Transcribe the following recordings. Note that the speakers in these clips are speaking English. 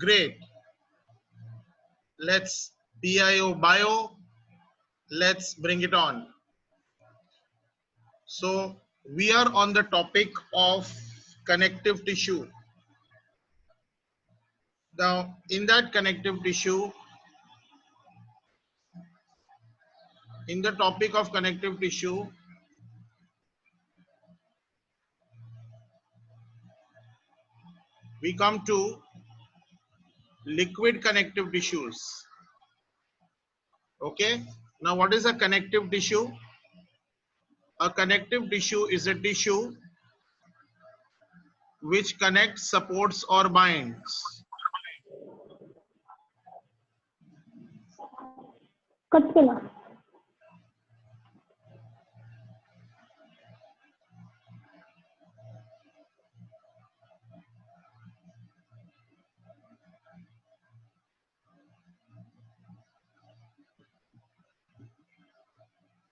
Great. Let's bio. Let's bring it on. So we are on the topic of connective tissue. Now, in that connective tissue, in the topic of connective tissue, we come to liquid connective tissues. Okay. Now, what is a connective tissue? A connective tissue is a tissue which connects, supports, or binds.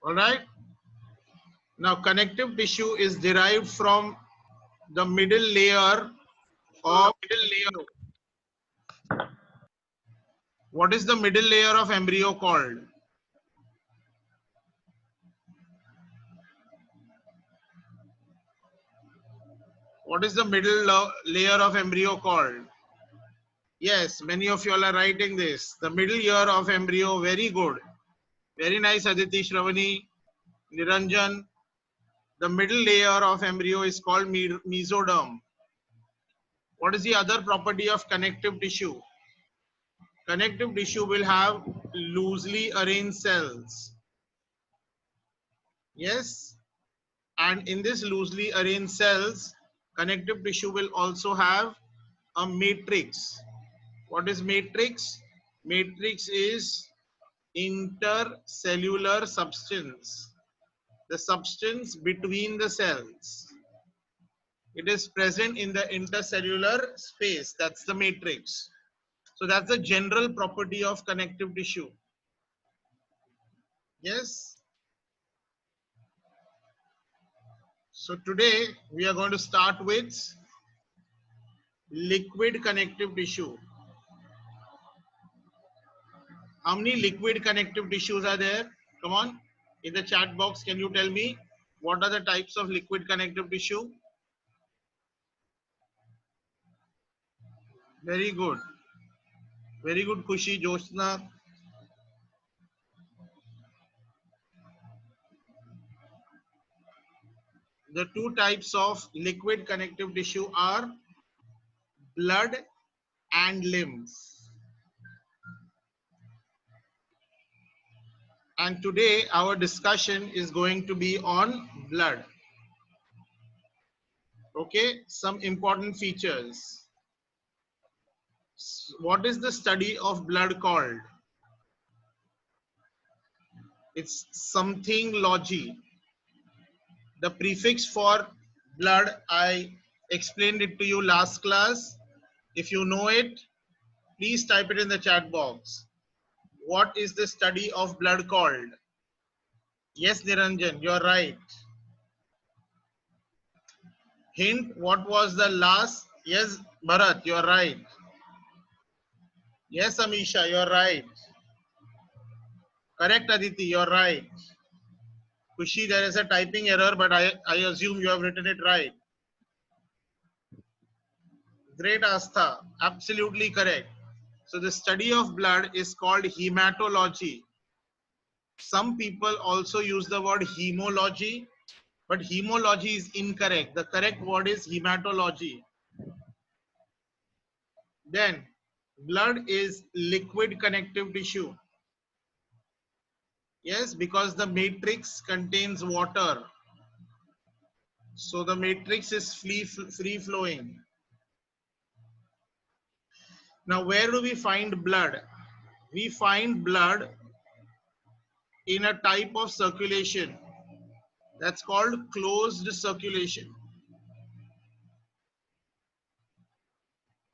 All right. Now, connective tissue is derived from the middle layer of what is the middle layer of embryo called? What is the middle layer of embryo called? Yes, many of you all are writing this. The middle layer of embryo, very good. Very nice, Aditi, Shravani, Niranjan. The middle layer of embryo is called mesoderm. What is the other property of connective tissue? Connective tissue will have loosely arranged cells. Yes. And in this loosely arranged cells, connective tissue will also have a matrix. What is matrix? Matrix is intercellular substance, the substance between the cells. It is present in the intercellular space. That's the matrix. So that's the general property of connective tissue. Yes. So today we are going to start with liquid connective tissue. How many liquid connective tissues are there? Come on, in the chat box, can you tell me what are the types of liquid connective tissue? Very good. Very good, Kushi, Josna. The two types of liquid connective tissue are blood and lymph. And today our discussion is going to be on blood. Okay, some important features. What is the study of blood called? It's something logy. The prefix for blood, I explained it to you last class. If you know it, please type it in the chat box. What is the study of blood called? Yes, Niranjan, you're right. Hint, what was the last? Yes, Bharat, you're right. Yes, Amisha, you're right. Correct, Aditi, you're right. Kushi, there is a typing error, but I assume you have written it right. Great, Astha. Absolutely correct. So the study of blood is called hematology. Some people also use the word hemology, but hemology is incorrect. The correct word is hematology. Then blood is liquid connective tissue. Yes, because the matrix contains water. So the matrix is free flowing. Now, where do we find blood? We find blood in a type of circulation that's called closed circulation.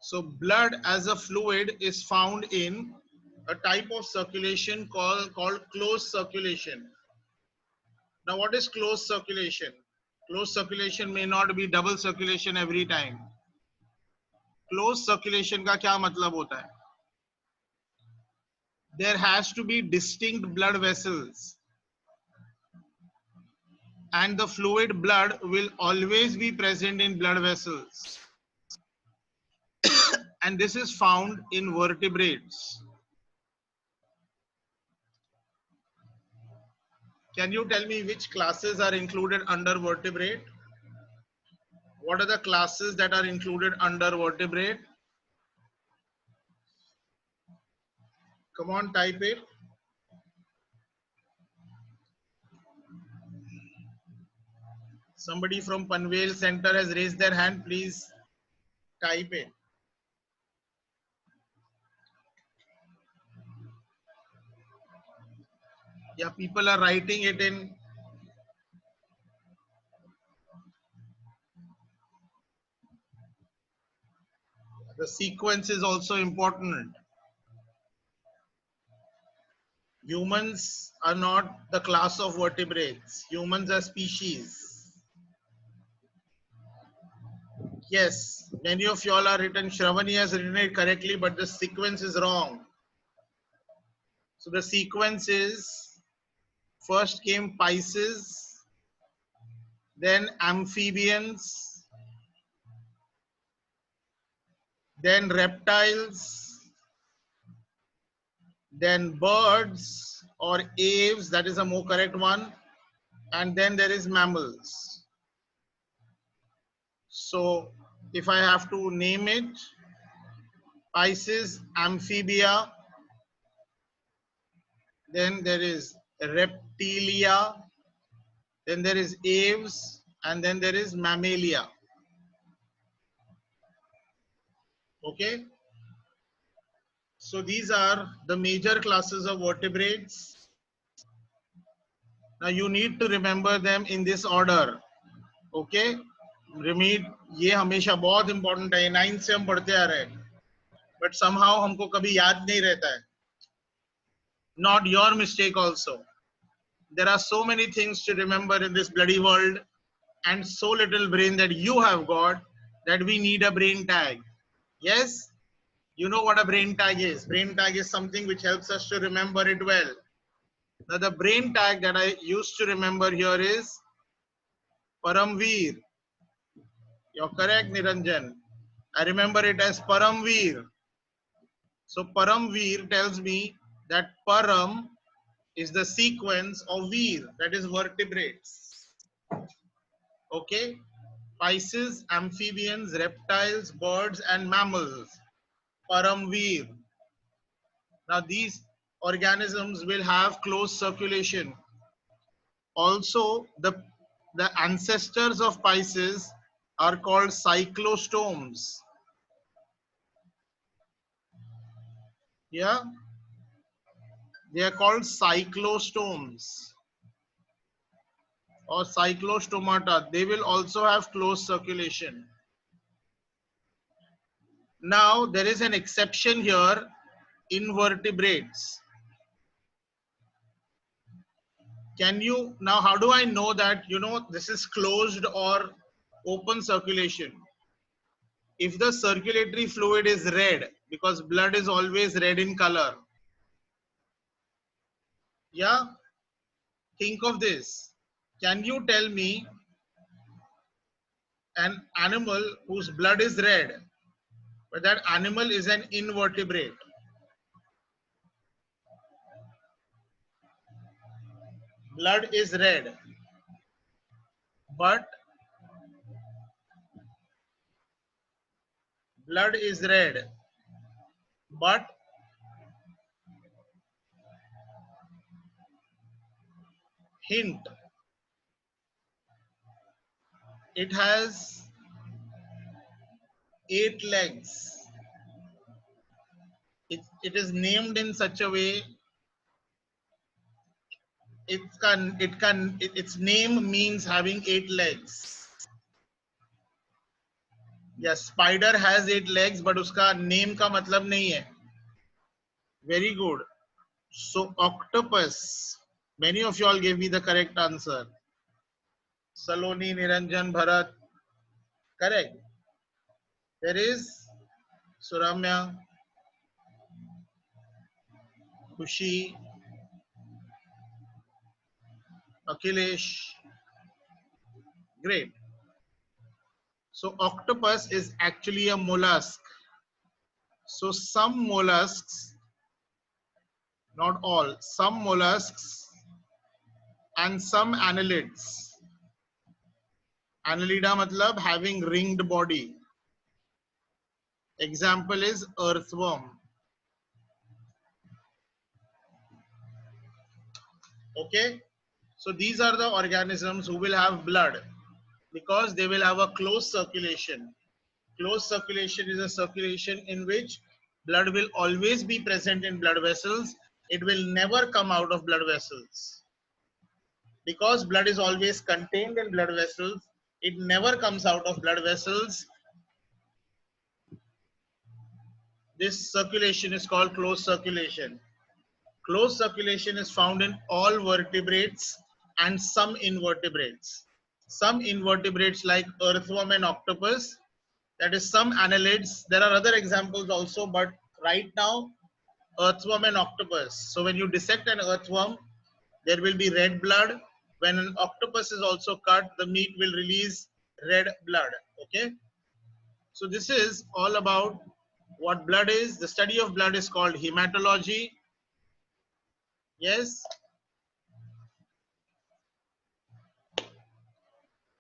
So blood as a fluid is found in a type of circulation called closed circulation. Now, what is closed circulation? Closed circulation may not be double circulation every time. Close circulation का क्या मतलब होता है? There has to be distinct blood vessels, and the fluid blood will always be present in blood vessels, and this is found in vertebrates. Can you tell me which classes are included under vertebrate? What are the classes that are included under vertebrate? Come on, type it. Somebody from Panvel Center has raised their hand. Please type it. Yeah, people are writing it in. The sequence is also important. Humans are not the class of vertebrates. Humans are species. Yes, many of y'all are written. Shravani has written it correctly, but the sequence is wrong. So the sequence is, first came Pisces, then amphibians, then reptiles, then birds or aves, that is a more correct one, and then there is mammals. So if I have to name it, Pisces, amphibia, then there is reptilia, then there is aves, and then there is mammalia. Okay, so these are the major classes of vertebrates. Now you need to remember them in this order. Okay, रिमीड ये हमेशा बहुत important है, 9 से हम पढ़ते आ रहे हैं, but somehow हमको कभी याद नहीं रहता है. Not your mistake also. There are so many things to remember in this bloody world, and so little brain that you have got that we need a brain tag. Yes, you know what a brain tag is. Brain tag is something which helps us to remember it well. Now the brain tag that I used to remember here is Paramveer. You're correct, Niranjan. I remember it as Paramveer. So Paramveer tells me that Param is the sequence of Veer, that is vertebrates. Okay, Pisces, amphibians, reptiles, birds, and mammals. Paramveer. Now these organisms will have closed circulation. Also, the ancestors of Pisces are called cyclostomes. Yeah, they are called cyclostomes or cyclostomata. They will also have closed circulation. Now there is an exception here, invertebrates. Can you, now how do I know that, you know, this is closed or open circulation? If the circulatory fluid is red, because blood is always red in color. Yeah, think of this. Can you tell me an animal whose blood is red, but that animal is an invertebrate? Blood is red, but blood is red, but hint, it has 8 legs. It is named in such a way, its name means having 8 legs. Yes, spider has 8 legs, but uska name ka matlab nahi hai. Very good. So octopus. Many of you all gave me the correct answer. Saloni, Niranjan, Bharat. Correct. There is Suramya, Khushi, Akhilesh. Great. So octopus is actually a mollusk. So some mollusks, not all, some mollusks and some annelids. Annelida matlab having ringed body. Example is earthworm. Okay. So these are the organisms who will have blood because they will have a closed circulation. Closed circulation is a circulation in which blood will always be present in blood vessels. It will never come out of blood vessels. Because blood is always contained in blood vessels, it never comes out of blood vessels. This circulation is called closed circulation. Closed circulation is found in all vertebrates and some invertebrates. Some invertebrates like earthworm and octopus, that is some annelids. There are other examples also, but right now, earthworm and octopus. So when you dissect an earthworm, there will be red blood. When an octopus is also cut, the meat will release red blood. Okay. So this is all about what blood is. The study of blood is called hematology. Yes.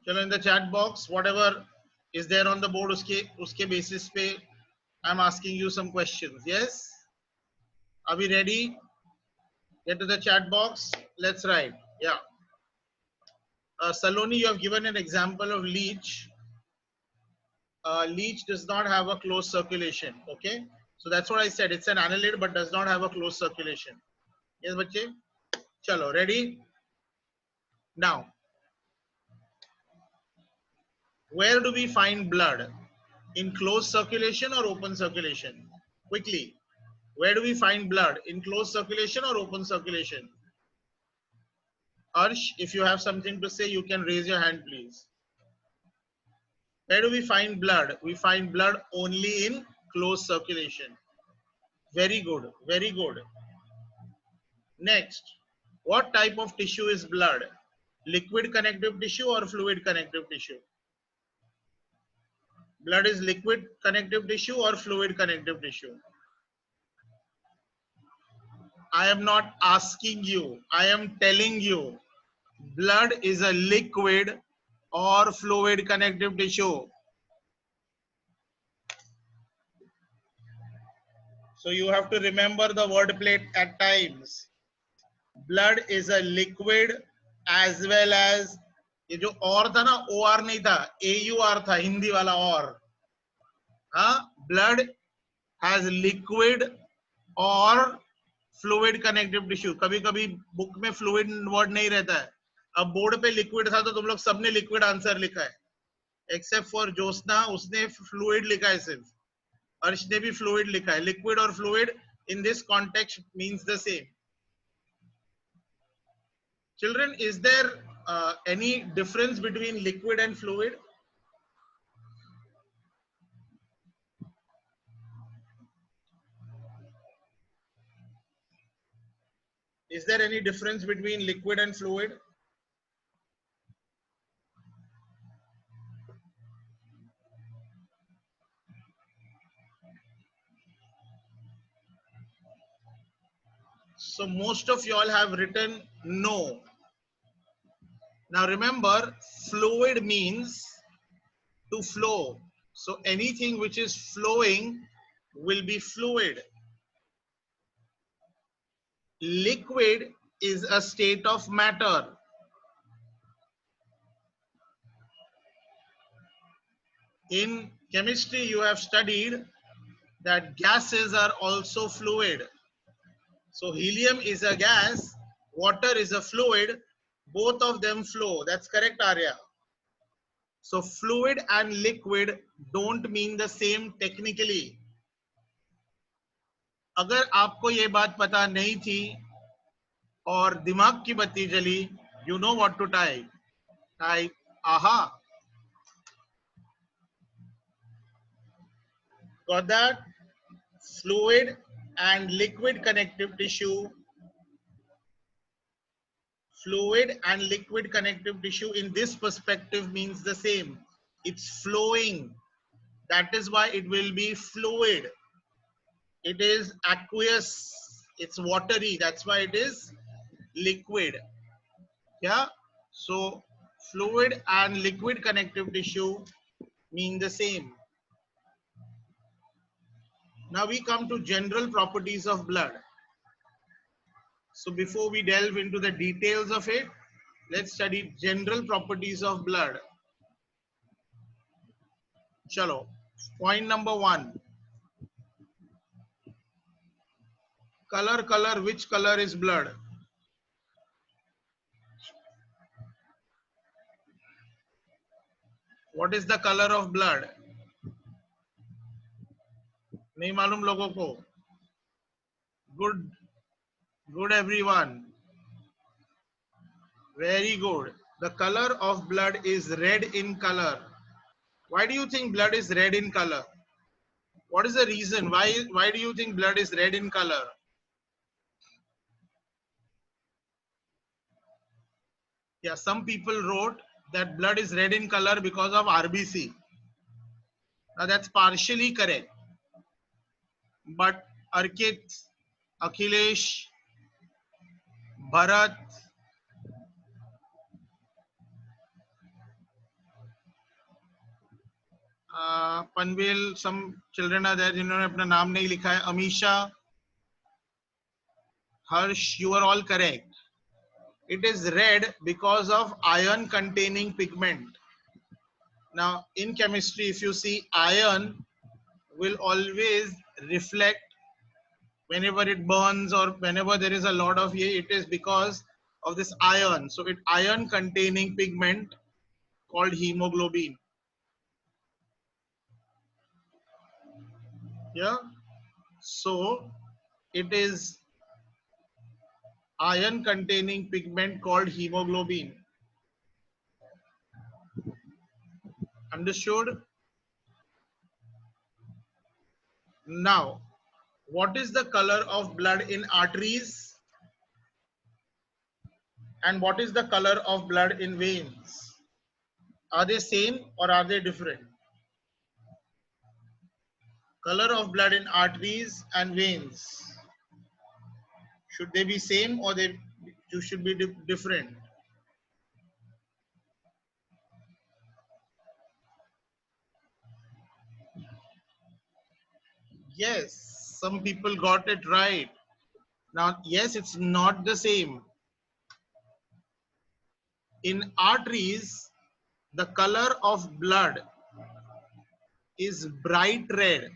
Chalo in the chat box, whatever is there on the board, uske basis pe I'm asking you some questions. Yes. Are we ready? Get to the chat box. Let's write. Yeah. Saloni, you have given an example of leech. Leech does not have a closed circulation. Okay. So that's what I said. It's an annelid but does not have a closed circulation. Yes, bache? Chalo, ready? Now, where do we find blood? In closed circulation or open circulation? Quickly. Where do we find blood? In closed circulation or open circulation? Arsh, if you have something to say, you can raise your hand, please. Where do we find blood? We find blood only in closed circulation. Very good. Very good. Next, what type of tissue is blood? Liquid connective tissue or fluid connective tissue? Blood is liquid connective tissue or fluid connective tissue? I am not asking you. I am telling you. Blood is a liquid or fluid connective tissue. So you have to remember the word plate at times. Blood is a liquid as well as ये जो और था ना OR नहीं था AUR था हिंदी वाला और हाँ blood has liquid or fluid connective tissue. कभी कभी बुक में fluid word नहीं रहता है. अब बोर्ड पे liquid था तो तुम लोग सबने liquid आंसर लिखा है except for जोस्ना उसने fluid लिखा है सिर्फ अर्श ने भी fluid लिखा है. Liquid और fluid in this context means the same. Children, is there any difference between liquid and fluid? Is there any difference between liquid and fluid? So most of you all have written no. Now remember, fluid means to flow. So anything which is flowing will be fluid. Liquid is a state of matter. In chemistry, you have studied that gases are also fluid. So helium is a gas, water is a fluid, both of them flow. That's correct, Arya. So fluid and liquid don't mean the same technically. अगर आपको ये बात पता नहीं थी और दिमाग की बत्ती जली, you know what to type. Type aha. Got that? Fluid and liquid connective tissue. Fluid and liquid connective tissue in this perspective means the same. It's flowing. That is why it will be fluid. It is aqueous. It's watery. That's why it is liquid. Yeah. So fluid and liquid connective tissue mean the same. Now we come to general properties of blood. So before we delve into the details of it, let's study general properties of blood. Chalo. Point number 1. Color. Which color is blood? What is the color of blood? नहीं मालूम लोगों को? Good everyone. Very good. The color of blood is red in color. Why do you think blood is red in color? What is the reason? Why do you think blood is red in color? Yeah, some people wrote that blood is red in color because of RBC. Now that's partially correct. But Arkit, Akhilesh, Bharat, Panvel, some children are there जिन्होंने अपना नाम नहीं लिखा है. Amisha, Harsh, you are all correct. It is red because of iron containing pigment. Now in chemistry, if you see, iron will always reflect whenever it burns or whenever there is a lot of heat. It is because of this iron. So it iron containing pigment called hemoglobin. Yeah. So it is iron containing pigment called hemoglobin. Understood? Now, what is the color of blood in arteries? And what is the color of blood in veins? Are they same or are they different? Color of blood in arteries and veins. Should they be same or they should be different? Yes, some people got it right. Now, yes, it's not the same. In arteries, the color of blood is bright red.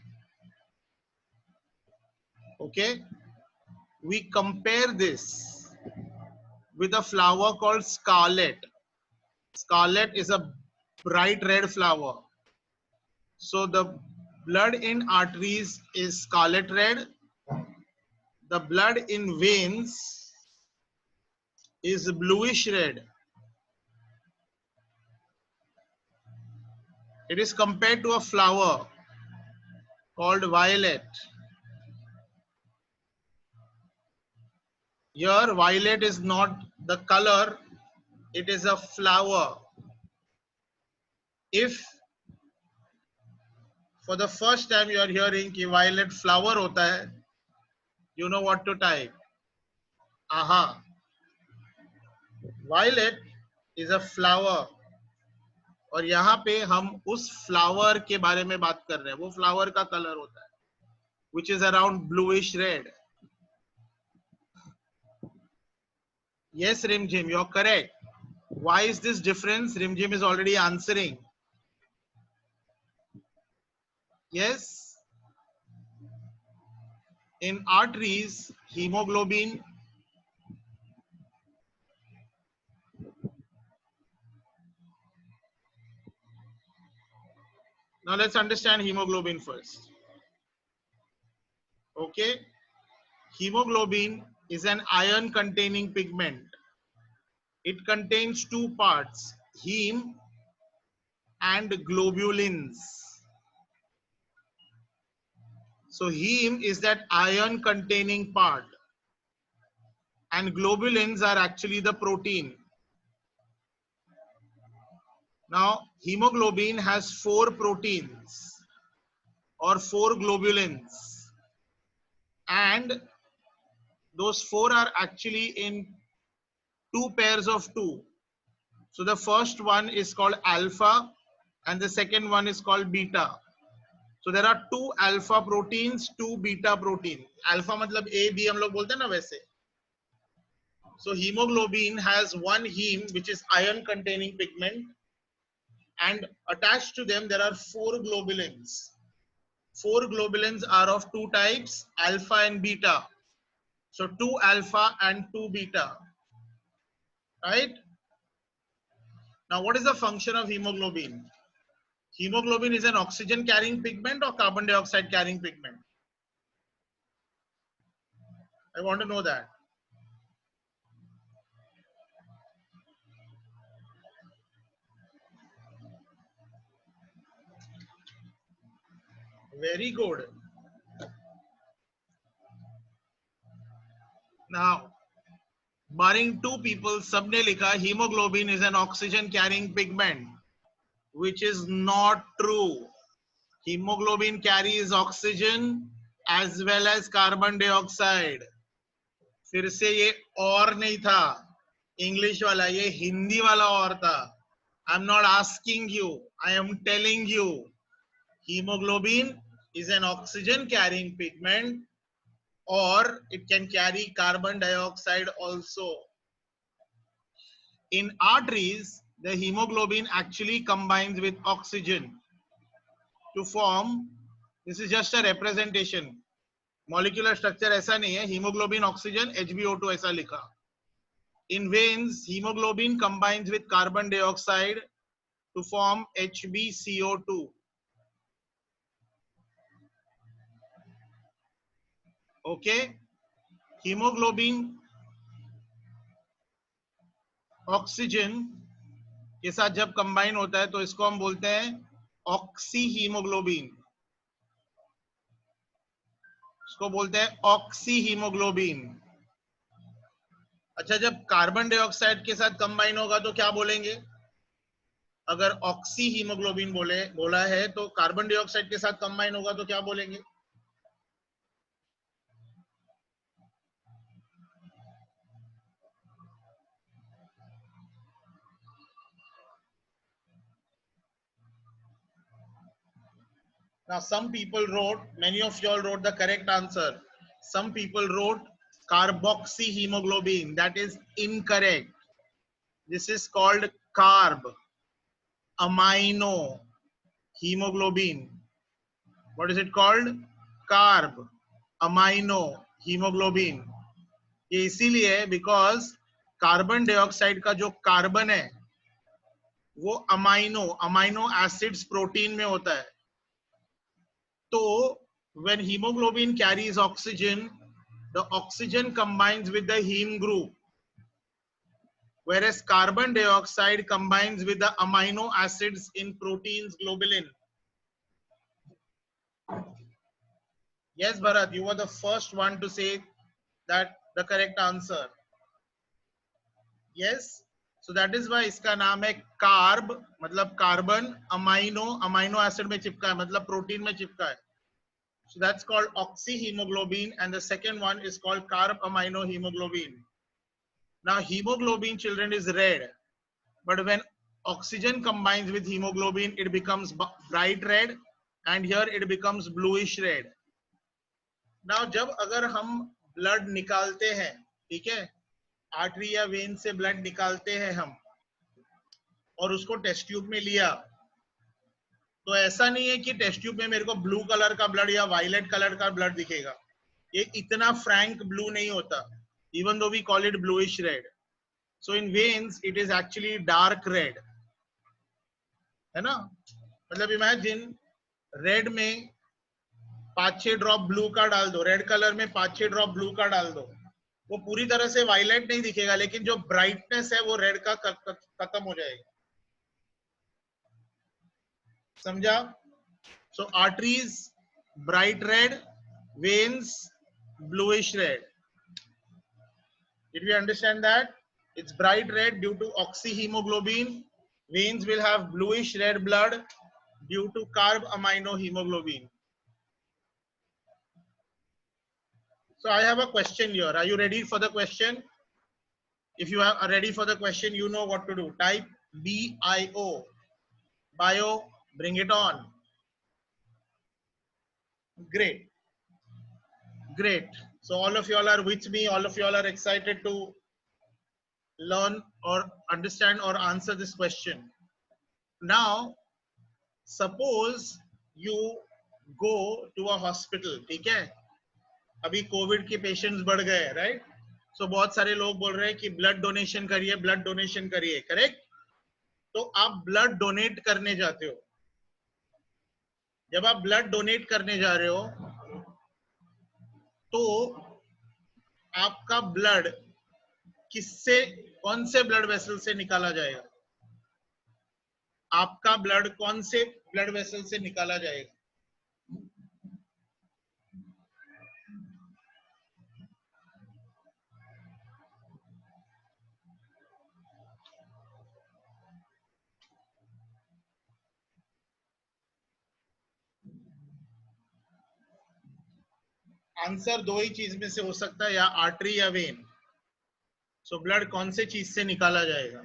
Okay, we compare this with a flower called scarlet. Scarlet is a bright red flower. So the blood in arteries is scarlet red. The blood in veins is bluish red. It is compared to a flower called violet. Here, violet is not the color, it is a flower. If for the first time you are hearing कि violet flower होता है, you know what to type. Aha. Violet is a flower. और यहाँ पे हम उस flower के बारे में बात कर रहे हैं. वो फ्लावर का कलर होता है, which is around bluish red. Yes, Rimjim, you're correct. Why is this difference? Rimjim is already answering. Yes. In arteries, hemoglobin now let's understand hemoglobin first. Okay. Hemoglobin is an iron containing pigment. It contains two parts, heme and globulins. So heme is that iron containing part, and globulins are actually the protein. Now hemoglobin has 4 proteins or 4 globulins, and those 4 are actually in 2 pairs of 2. So the first one is called alpha and the second one is called beta. So there are 2 alpha proteins, 2 beta protein. Alpha मतलब A, B हम लोग बोलते हैं ना वैसे. So hemoglobin has one heme which is iron containing pigment, and attached to them there are 4 globulins. 4 globulins are of 2 types, alpha and beta. So 2 alpha and 2 beta. Right? Now what is the function of hemoglobin? Hemoglobin is an oxygen carrying pigment or carbon dioxide carrying pigment? I want to know that. Very good. Now, barring 2 people, सबने लिखा hemoglobin is an oxygen carrying pigment, which is not true. Hemoglobin carries oxygen as well as carbon dioxide. फिर से ये और नहीं था English वाला, ये हिंदी वाला और था. I'm not asking you, I am telling you. Hemoglobin is an oxygen carrying pigment, or it can carry carbon dioxide also. In arteries, the hemoglobin actually combines with oxygen to form, this is just a representation, molecular structure ऐसा नहीं है, hemoglobin oxygen HbO2 ऐसा लिखा. In veins, hemoglobin combines with carbon dioxide to form HbCO2. Okay, hemoglobin oxygen के साथ जब combine होता है तो इसको हम बोलते हैं ऑक्सी हीमोग्लोबिन. इसको बोलते हैं ऑक्सी हीमोग्लोबिन. अच्छा, जब कार्बन डाइऑक्साइड के साथ कंबाइन होगा तो क्या बोलेंगे? अगर ऑक्सी हीमोग्लोबिन बोला है तो कार्बन डाइऑक्साइड के साथ कंबाइन होगा तो क्या बोलेंगे? Now some people wrote, many of you all wrote the correct answer. Some people wrote carboxyhemoglobin. That is incorrect. This is called carb amino hemoglobin. What is it called? Carb amino hemoglobin. ये इसीलिए है because carbon dioxide का जो carbon है वो amino acids protein में होता है. So when hemoglobin carries oxygen, the oxygen combines with the heme group, whereas carbon dioxide combines with the amino acids in proteins globulin. Yes, Bharat, you were the first one to say that the correct answer. Yes, so that is why इसका नाम है carb, मतलब carbon, amino acid में चिपका है, मतलब protein में चिपका है. So that's called oxyhemoglobin, and the second one is called carb amino hemoglobin. Now hemoglobin, children, is red, but when oxygen combines with hemoglobin, it becomes bright red, and here it becomes bluish red. Now जब अगर हम blood निकालते हैं, ठीक है, artery या when से blood निकालते हैं हम और उसको टेस्ट ट्यूब में लिया, तो ऐसा नहीं है कि टेस्ट ट्यूब में मेरे को ब्लू कलर का ब्लड या वायलेट कलर का ब्लड दिखेगा. ये इतना फ्रैंक ब्लू नहीं होता, even though we call it bluish red. So in veins it is actually dark red, है ना? मतलब इमेजिन रेड में 5-6 ड्रॉप ब्लू का डाल दो, रेड कलर में 5-6 ड्रॉप ब्लू का डाल दो, वो पूरी तरह से वायलेट नहीं दिखेगा, लेकिन जो ब्राइटनेस है वो रेड का खत्म हो जाएगा. समझा? So arteries bright red, Veins, bluish red. Did we understand that? It's bright red due to oxyhemoglobin. Veins will have bluish red blood due to carbaminohemoglobin. So I have a question here. Are you ready for the question? If you are ready for the question, you know what to do. Type BIO. Bio, bring it on. Great. Great. So all of y'all are with me. All of y'all are excited to learn or understand or answer this question. Now, suppose you go to a hospital, ठीक है? अभी Covid के patients बढ़ गए, right? सो बहुत सारे लोग बोल रहे हैं कि ब्लड डोनेशन करिए, करेक्ट? तो आप ब्लड डोनेट करने जाते हो. जब आप ब्लड डोनेट करने जा रहे हो तो आपका ब्लड किससे, कौन से ब्लड वेसल से निकाला जाएगा? आपका ब्लड कौन से ब्लड वेसल से निकाला जाएगा? आंसर दो ही चीज में से हो सकता है, या आर्टरी या वेन. सो ब्लड कौन से चीज से निकाला जाएगा?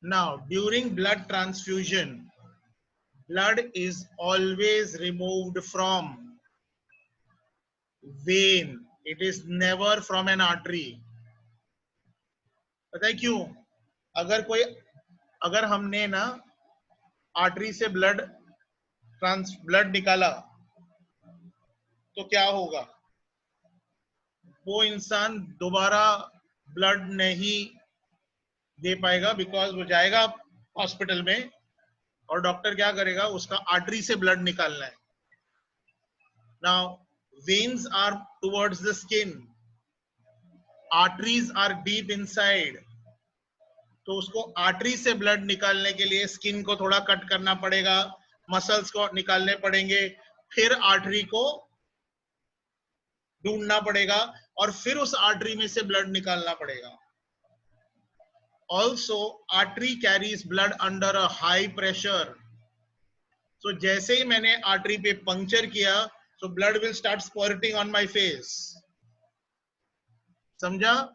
Now, during blood transfusion, blood is always removed from vein. It is never from an artery. पता है क्यों? अगर हमने ना आर्टरी से ब्लड निकाला तो क्या होगा? वो इंसान दोबारा ब्लड नहीं दे पाएगा, बिकॉज वो जाएगा हॉस्पिटल में और डॉक्टर क्या करेगा? उसका आर्टरी से ब्लड निकालना है. Now veins are towards the skin, arteries are deep inside. तो उसको आर्टरी से ब्लड निकालने के लिए स्किन को थोड़ा कट करना पड़ेगा, मसल्स को निकालने पड़ेंगे, फिर आर्टरी को ढूंढना पड़ेगा और फिर उस आर्टरी में से ब्लड निकालना पड़ेगा. Also, artery carries blood under a high pressure. So जैसे ही मैंने आर्टरी पे पंक्चर किया, so blood will start spurting on my face. समझा?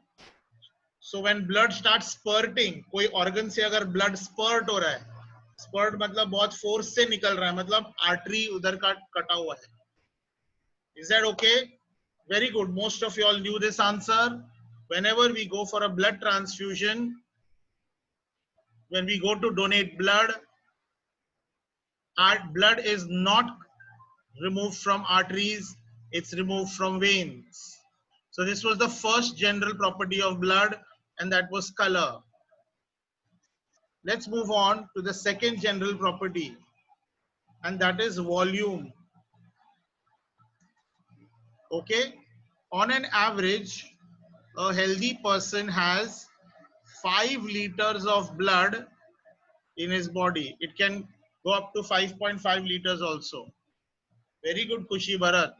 So when blood starts spurting, कोई organ से अगर blood spurt हो रहा है, spurt मतलब बहुत force से निकल रहा है, मतलब आर्टरी उधर का कटा हुआ है. Is that okay? Very good. Most of you all knew this answer. Whenever we go for a blood transfusion, when we go to donate blood, our blood is not removed from arteries, it's removed from veins. So this was the first general property of blood, and that was color. Let's move on to the second general property, and that is volume. Okay, on an average, a healthy person has 5 liters of blood in his body. It can go up to 5.5 liters also. Very good, Kushi Bharat.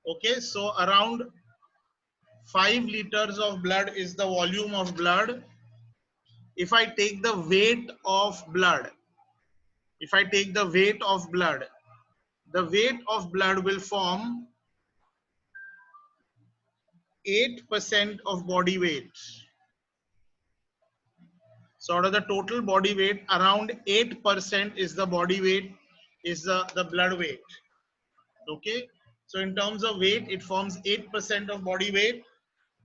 Okay, so around 5 liters of blood is the volume of blood. If I take the weight of blood, the weight of blood will form 8% of body weight. So out of the total body weight, around 8% is the body weight, is the blood weight. Okay, so in terms of weight, it forms 8% of body weight,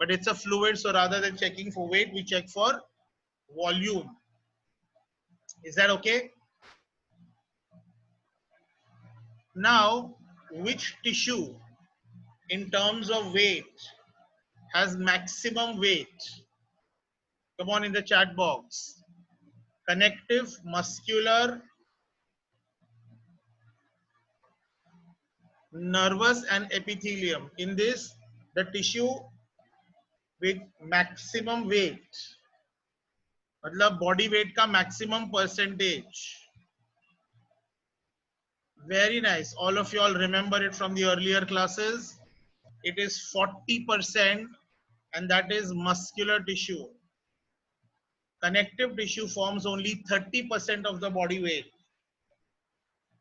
but it's a fluid, so rather than checking for weight, we check for volume. Is that okay? Now, which tissue in terms of weight has maximum weight? Come on in the chat box. Connective, muscular, nervous, and epithelium. In this, the tissue with maximum weight मतलब body weight का maximum percentage. Very nice. All of you all remember it from the earlier classes. It is 40%, and that is muscular tissue. Connective tissue forms only 30% of the body weight.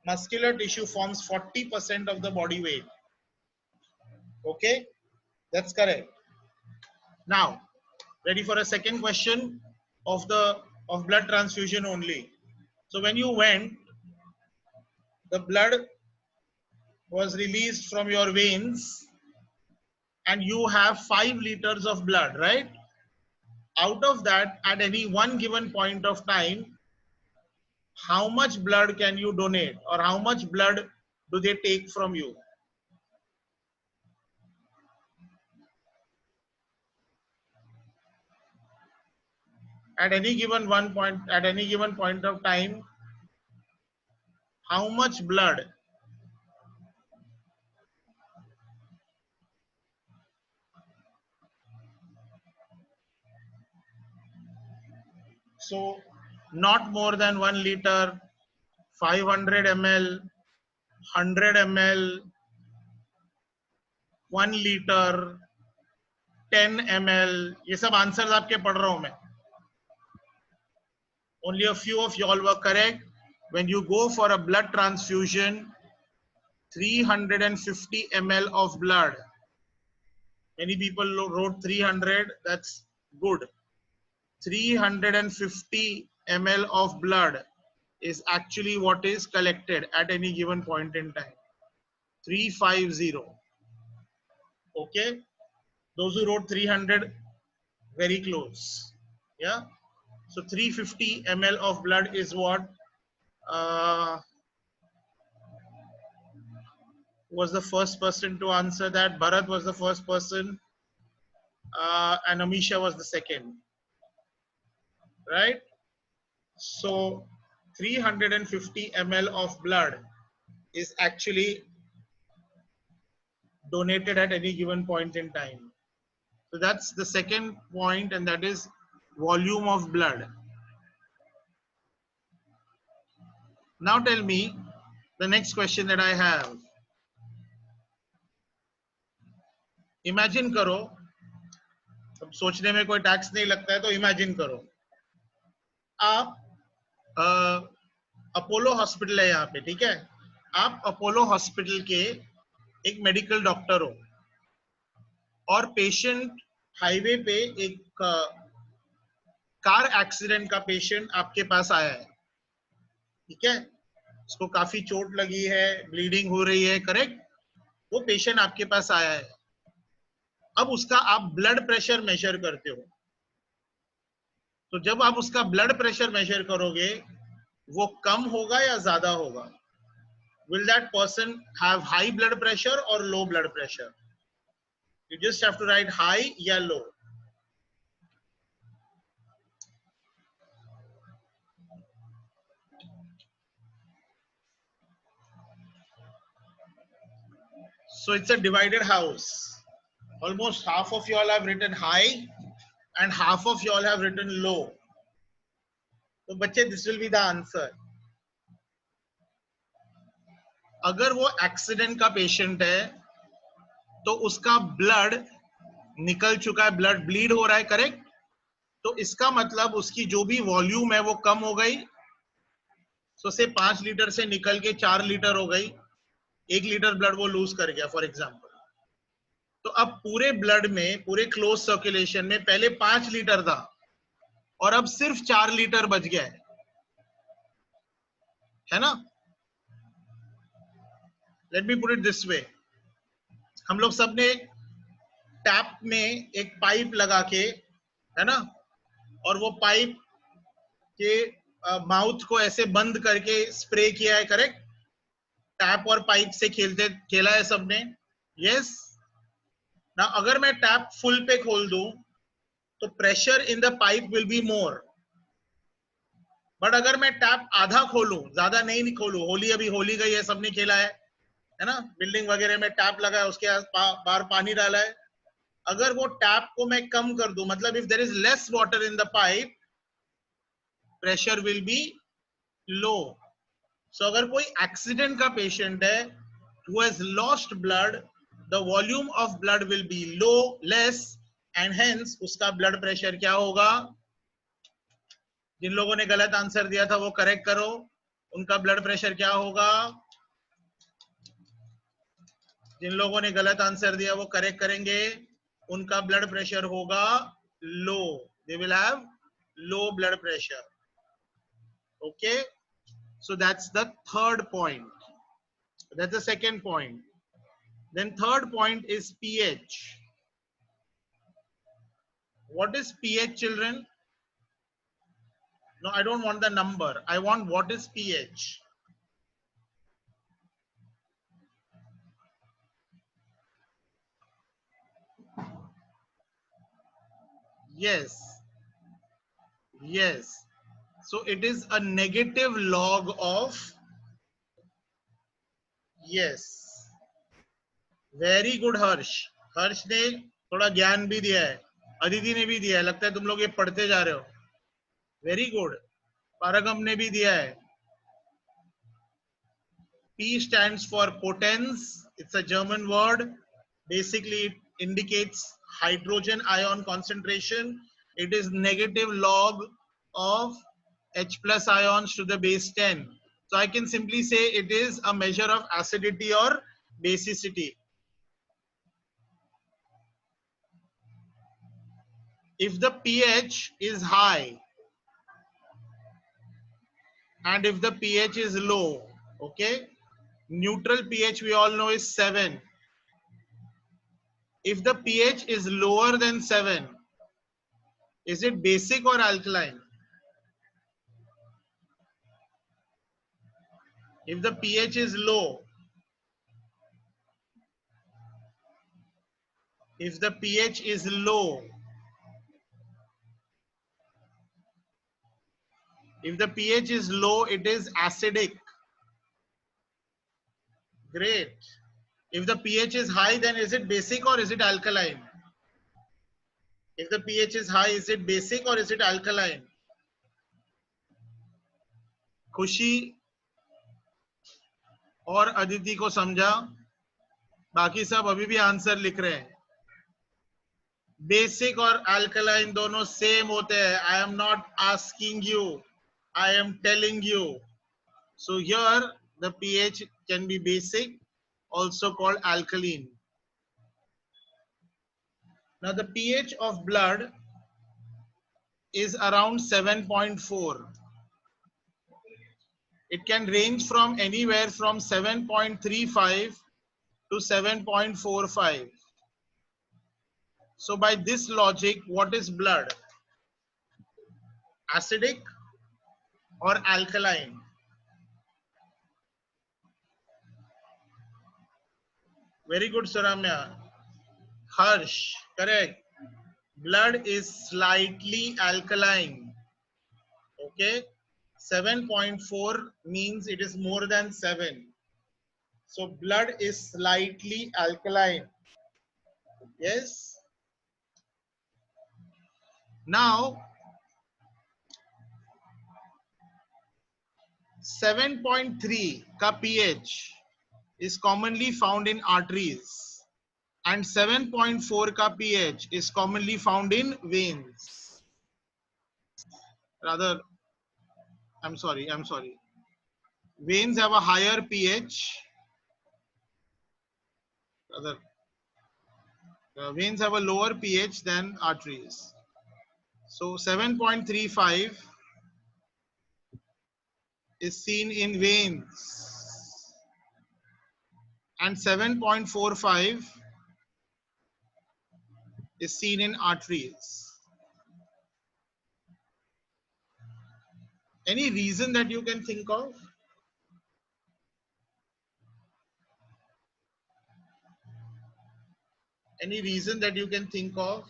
Muscular tissue forms 40% of the body weight. Okay, that's correct. Now, ready for a second question of blood transfusion only. So when you went, the blood was released from your veins, and you have 5 liters of blood, right? Out of that, at any one given point of time, how much blood can you donate, or how much blood do they take from you? At any given point of time, how much blood? So not more than 1 liter, 500 ml, 100 ml, 1 liter, 10 ml. ये सब answers आपके पढ़ रहा हूं मैं. Only a few of y'all were correct. When you go for a blood transfusion, 350 ml of blood. Many people wrote 300. That's good. 350 ml of blood is actually what is collected at any given point in time. 350. Okay. Those who wrote 300, very close. Yeah. So 350 ml of blood is what was the first person to answer that. Bharat was the first person, and Amisha was the second. Right? So 350 ml of blood is actually donated at any given point in time. So that's the second point, and that is volume of blood. Now tell me the next question that I have. Imagine करो, अब सोचने में कोई tax नहीं लगता है, तो imagine करो आप अपोलो हॉस्पिटल है यहाँ पे, ठीक है? आप अपोलो हॉस्पिटल के एक मेडिकल डॉक्टर हो और पेशेंट हाईवे पे एक कार एक्सीडेंट का पेशेंट आपके पास आया है, ठीक है? उसको काफी चोट लगी है, ब्लीडिंग हो रही है, करेक्ट? वो पेशेंट आपके पास आया है. अब उसका आप ब्लड प्रेशर मेजर करते हो. तो जब आप उसका ब्लड प्रेशर मेजर करोगे, वो कम होगा या ज्यादा होगा? Will that person have high blood pressure or low blood pressure? You just have to write high या low. So it's a divided house. Almost half of you all have written high and half of you all have written low. So बच्चे, this will be the answer. अगर वो accident का patient है तो उसका blood निकल चुका है, ब्लड ब्लीड हो रहा है, करेक्ट? तो इसका मतलब उसकी जो भी वॉल्यूम है वो कम हो गई. सो से 5 लीटर से निकल के 4 लीटर हो गई. 1 लीटर ब्लड वो लूज कर गया फॉर एग्जांपल. तो अब पूरे ब्लड में, पूरे क्लोज सर्कुलेशन में पहले 5 लीटर था और अब सिर्फ 4 लीटर बच गया है ना? Let me put it this way. हम लोग सबने टैप में एक पाइप लगा के, है ना, और वो पाइप के माउथ को ऐसे बंद करके स्प्रे किया है, करेक्ट? टैप और पाइप से खेला है सबने. यस ना? अगर मैं टैप फुल पे खोल दूं तो pressure in the pipe will be more. But अगर मैं टैप आधा खोलूं, ज्यादा नहीं खोलूं, होली अभी होली गई है, सबने खेला है ना? बिल्डिंग वगैरह में टैप लगा है, उसके बाहर पानी डाला है. अगर वो टैप को मैं कम कर दूं, मतलब if there is less water in the pipe, pressure will be low. So अगर कोई accident का patient है who has lost blood, the volume of blood will be less, and hence उसका blood pressure क्या होगा? जिन लोगों ने गलत आंसर दिया था वो करेक्ट करो, उनका ब्लड प्रेशर क्या होगा? जिन लोगों ने गलत आंसर दिया वो करेक्ट करेंगे, उनका ब्लड प्रेशर होगा लो. They will have low blood pressure. Okay, so that's the third point. That's the second point. Then third point is pH. What is pH, children? No, I don't want the number. I want what is pH. Yes. Yes. So it is a negative log of. Yes. Very good Harsh. Harsh ने थोड़ा ज्ञान भी दिया है, अदिति ने भी दिया है, लगता है तुम लोग ये पढ़ते जा रहे हो. Very good. पारगम ने भी दिया है. P stands for potens. It's a German word. Basically, it indicates hydrogen ion concentration. It is negative log of H plus ions to the base 10. So I can simply say it is a measure of acidity or basicity. If the pH is high and if the pH is low, okay, neutral pH we all know is 7. If the pH is lower than 7, is it basic or alkaline? If the pH is low, if the pH is low, if the pH is low, it is acidic. Great. If the pH is high, then is it basic or is it alkaline? If the pH is high, is it basic or is it alkaline? खुशी और अदिति को समझा, बाकी सब अभी भी answer लिख रहे हैं. बेसिक और अल्कलाइन दोनों सेम होते हैं. I am not asking you, I am telling you. So here the pH can be basic, also called alkaline. Now the pH of blood is around 7.4. It can range from anywhere from 7.35 to 7.45. So by this logic, what is blood? Acidic or alkaline? Very good, Suramya. Harsh, correct. Blood is slightly alkaline. Okay, 7.4 means it is more than 7. So blood is slightly alkaline. Yes. Now 7.3 का pH is commonly found in arteries and 7.4 का pH is commonly found in veins. Rather, I'm sorry. Veins have a higher pH. Rather, veins have a lower pH than arteries. So 7.35 is seen in veins and 7.45 is seen in arteries. Any reason that you can think of? Any reason that you can think of?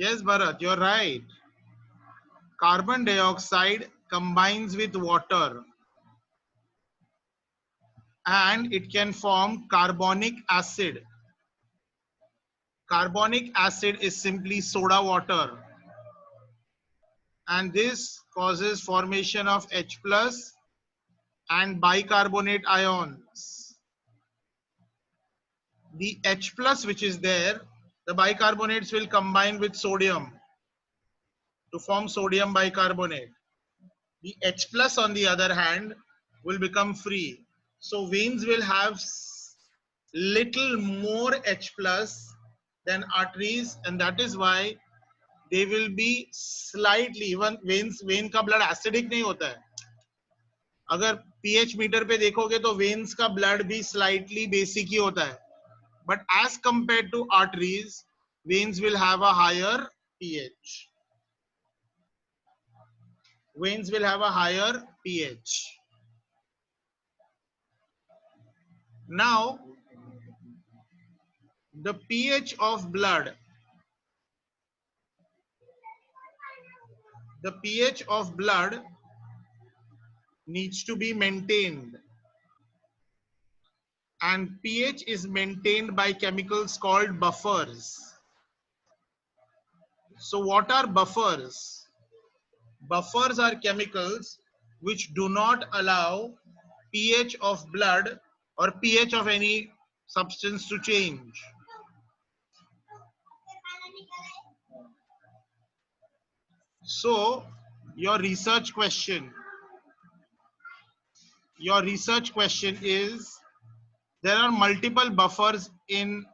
Yes, Bharat, you're right. carbon dioxide combines with water and it can form carbonic acid. Carbonic acid is simply soda water, and this causes formation of H plus and bicarbonate ions. The H plus which is there, the bicarbonates will combine with sodium to form sodium bicarbonate. The H plus on the other hand will become free. So veins will have little more H plus than arteries, and that is why they will be slightly, even vein का blood acidic नहीं होता है. अगर pH metre पे देखोगे तो veins का blood भी slightly basic ही होता है. But as compared to arteries, veins will have a higher pH. Veins will have a higher pH. Now, the pH of blood, needs to be maintained, and pH is maintained by chemicals called buffers. So what are buffers? Buffers are chemicals which do not allow pH of blood or pH of any substance to change. So your research question is, there are multiple buffers in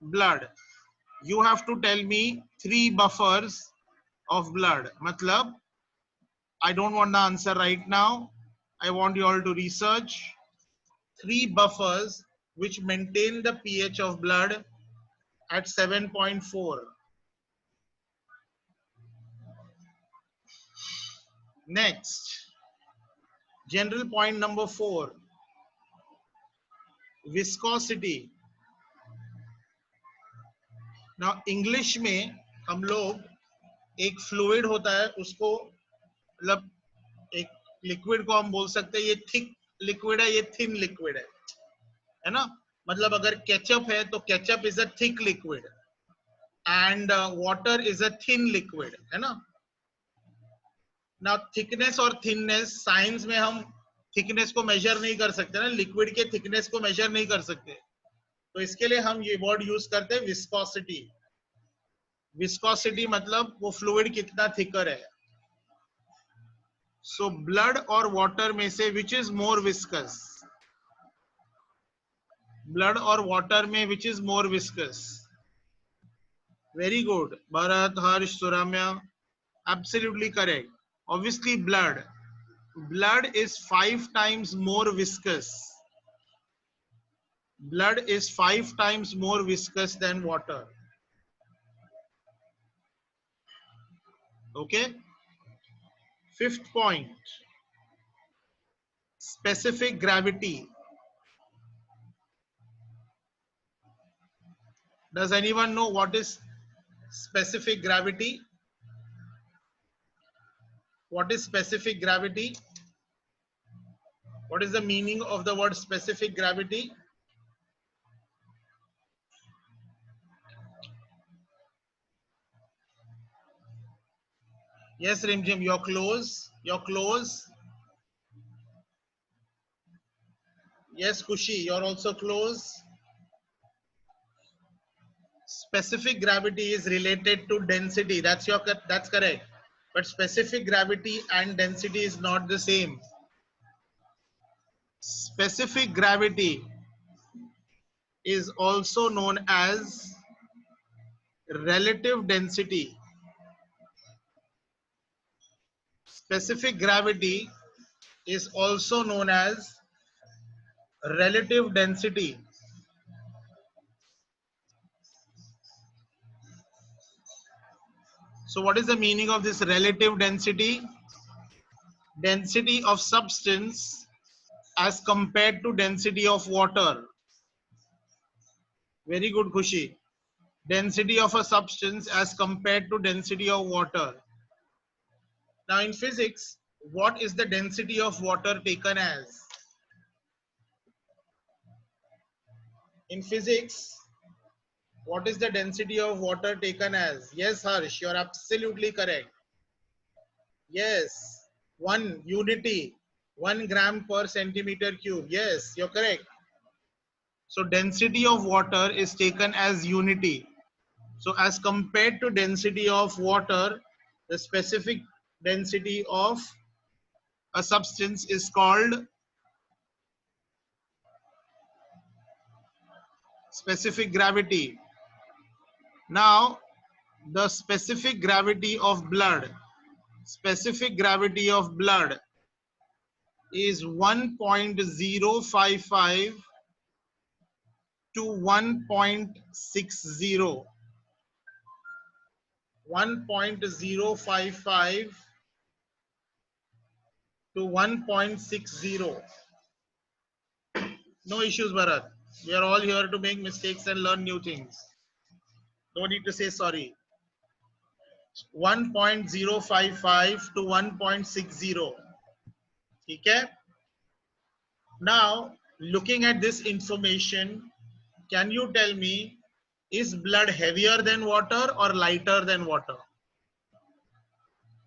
blood. You have to tell me 3 buffers of blood. Matlab, I don't want the answer right now. I want you all to research 3 buffers which maintain the pH of blood at 7.4. Next, general point number 4, viscosity. Now English में हम लोग एक fluid होता है, उसको मतलब एक liquid को हम बोल सकते हैं ये thick liquid है, ये thin liquid है ना. मतलब अगर ketchup है तो ketchup is a thick liquid and water is a thin liquid, है ना. Now thickness और thinness, science में हम thickness को measure नहीं कर सकते ना, liquid के thickness को measure नहीं कर सकते, तो इसके लिए हम ये word use करते हैं viscosity. Viscosity मतलब वो fluid कितना thicker है. So blood और water में से which is more viscous? Blood और water में which is more viscous? Very good. Bharat, Harsh, Suramya, absolutely correct. Obviously blood. Blood is 5 times more viscous. Blood is 5 times more viscous than water. Okay. 5th point, specific gravity. Does anyone know what is specific gravity? What is specific gravity? What is the meaning of the word specific gravity? Yes, Rimjim, you're close. You're close. Yes, Kushi, you're also close. Specific gravity is related to density. That's correct. But specific gravity and density is not the same. Specific gravity is also known as relative density. Specific gravity is also known as relative density. So what is the meaning of this relative density? Density of substance as compared to density of water. Very good, Khushi. Density of a substance as compared to density of water. Now in physics, what is the density of water taken as? In physics, what is the density of water taken as? Yes, Harsh, you're absolutely correct. Yes, one unity, 1 gram per centimeter cube. Yes, you're correct. So density of water is taken as unity. So as compared to density of water, the specific density of a substance is called specific gravity. Now, the specific gravity of blood is 1.055 to 1.60. 1.055 to 1.60. No issues, Bharat. We are all here to make mistakes and learn new things. No need to say sorry. 1.055 to 1.60. Okay? Now, looking at this information, can you tell me, is blood heavier than water or lighter than water?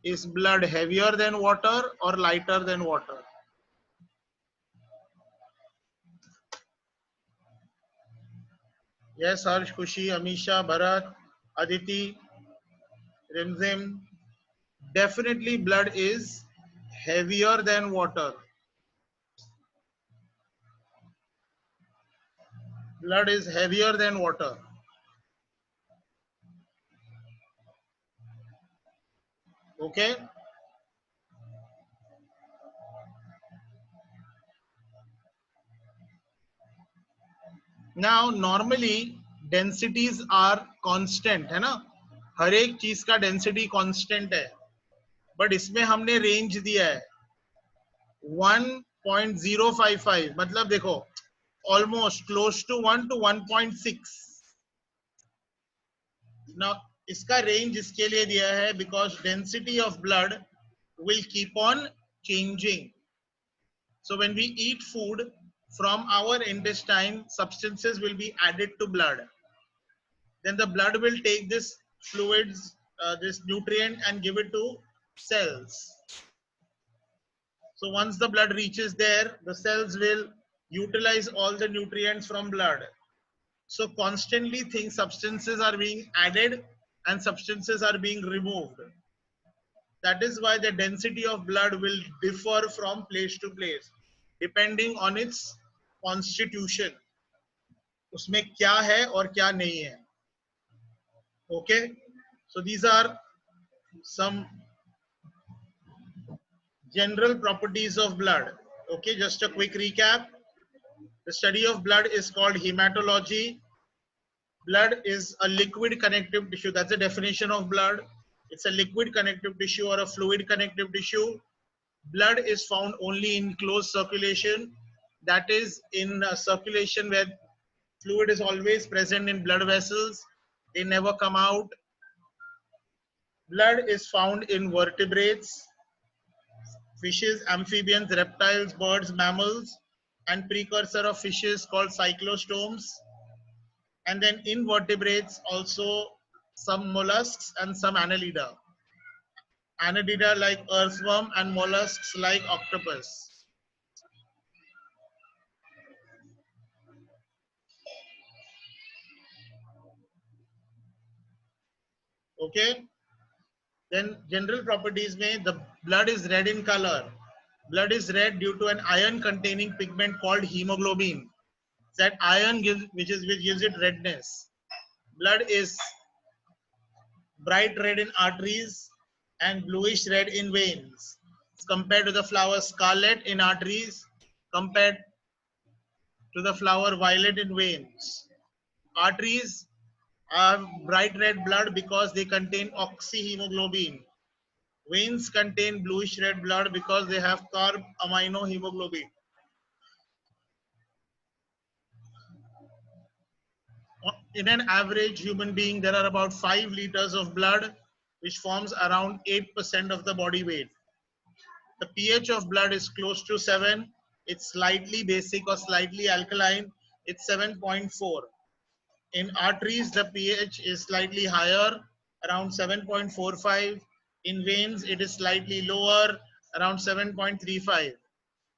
Is blood heavier than water or lighter than water? Yes, Harsh, Kushi, Amisha, Bharat, Aditi, Rimzim. Definitely blood is heavier than water. Blood is heavier than water. Okay? Now, normally densities are constant, है ना? हर एक चीज का density constant है, but इसमें हमने range दिया है 1.055, मतलब देखो almost close to 1 to 1.6. Now इसका रेंज इसके लिए दिया है because density of blood will keep on changing. So when we eat food, from our intestine, substances will be added to blood. Then the blood will take this fluids, this nutrient, and give it to cells. So once the blood reaches there, the cells will utilize all the nutrients from blood. So constantly substances are being added and substances are being removed. That is why the density of blood will differ from place to place, depending on its constitution. उसमें क्या है और क्या नहीं है. Okay, so these are some general properties of blood. Okay, just a quick recap. The study of blood is called hematology. Blood is a liquid connective tissue. That's the definition of blood. It's a liquid connective tissue or a fluid connective tissue. Blood is found only in closed circulation. That is in circulation where fluid is always present in blood vessels. They never come out. Blood is found in vertebrates, fishes, amphibians, reptiles, birds, mammals, and precursor of fishes called cyclostomes. And then invertebrates also some mollusks and some annelida. Annelida like earthworm and mollusks like octopus. Okay. Then general properties may the blood is red in color. Blood is red due to an iron containing pigment called hemoglobin. That iron which gives it redness. Blood is bright red in arteries and bluish red in veins. Compared to the flower scarlet in arteries, compared to the flower violet in veins. Arteries are bright red blood because they contain oxyhemoglobin. Veins contain bluish red blood because they have carb amino hemoglobin. In an average human being, there are about 5 liters of blood, which forms around 8% of the body weight. The pH of blood is close to 7. It's slightly basic or slightly alkaline. It's 7.4. In arteries, the pH is slightly higher, around 7.45. In veins, it is slightly lower, around 7.35.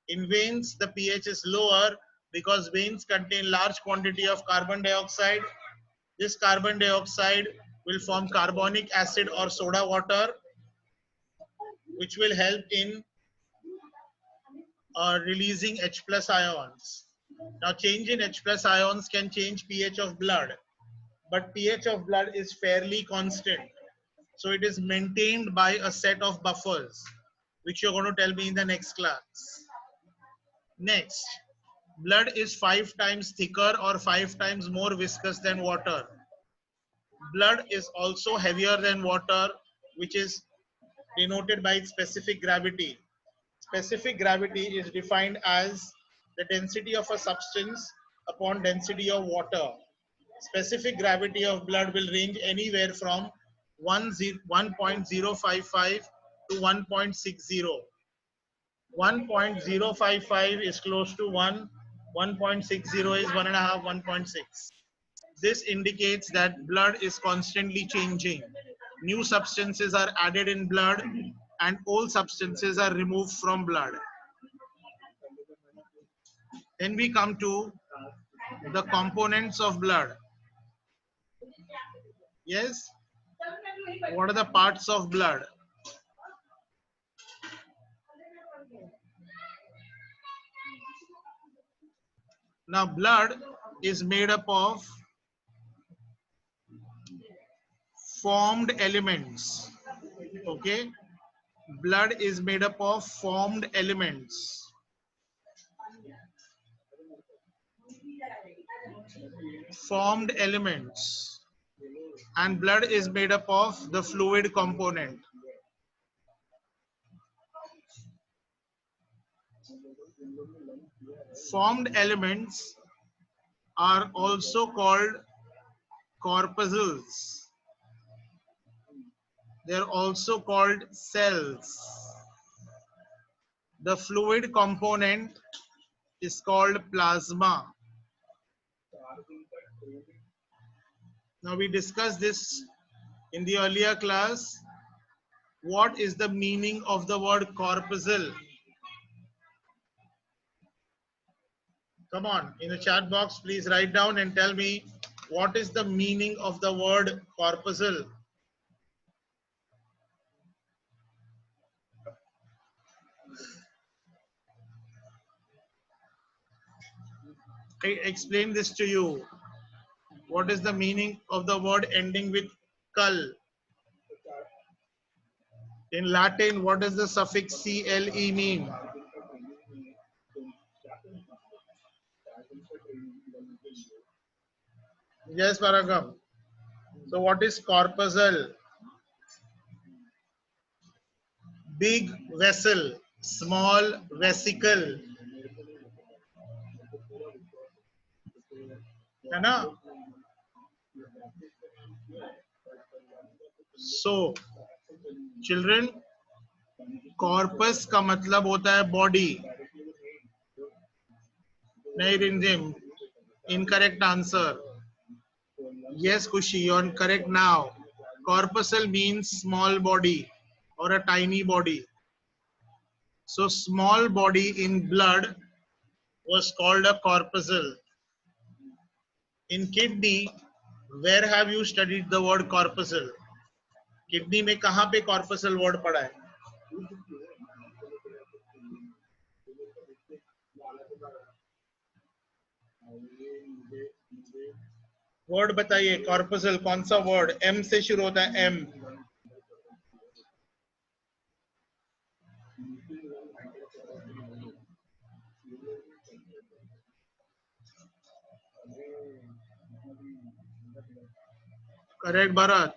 In veins, the pH is lower because veins contain large quantity of carbon dioxide. This carbon dioxide will form carbonic acid or soda water, which will help in releasing H plus ions. Now, change in H plus ions can change pH of blood, but pH of blood is fairly constant. So it is maintained by a set of buffers, which you're going to tell me in the next class. Next, blood is 5 times thicker or 5 times more viscous than water. Blood is also heavier than water, which is denoted by its specific gravity. Specific gravity is defined as the density of a substance upon density of water. Specific gravity of blood will range anywhere from 1.055 to 1.60. 1.055 is close to 1. 1.60 is 1.5, 1.6. This indicates that blood is constantly changing. New substances are added in blood and old substances are removed from blood. Then we come to the components of blood. Yes? What are the parts of blood? Now, blood is made up of formed elements. Okay? Blood is made up of formed elements. Formed elements. And blood is made up of the fluid component. Formed elements are also called corpuscles. They are also called cells. The fluid component is called plasma. Now we discussed this in the earlier class. What is the meaning of the word corpuscle? Come on, in the chat box, please write down and tell me what is the meaning of the word corpuscle. I explain this to you. What is the meaning of the word ending with cul? In Latin, what does the suffix CLE mean? Yes, Paragam. So what is corpuscle? Big vessel, small vesicle. है ना? So, children, corpus का मतलब होता है body. नहीं रिंजिम. Incorrect answer. Yes, Kushi, you're correct now. Corpuscle means small body or a tiny body. So small body in blood was called a corpuscle. In kidney, where have you studied the word corpuscle? Kidney में कहाँ पे corpuscle word पढ़ा है? Word बताइए, corpuscle कौन सा word? M से शुरू होता है, M. Correct, Bharat.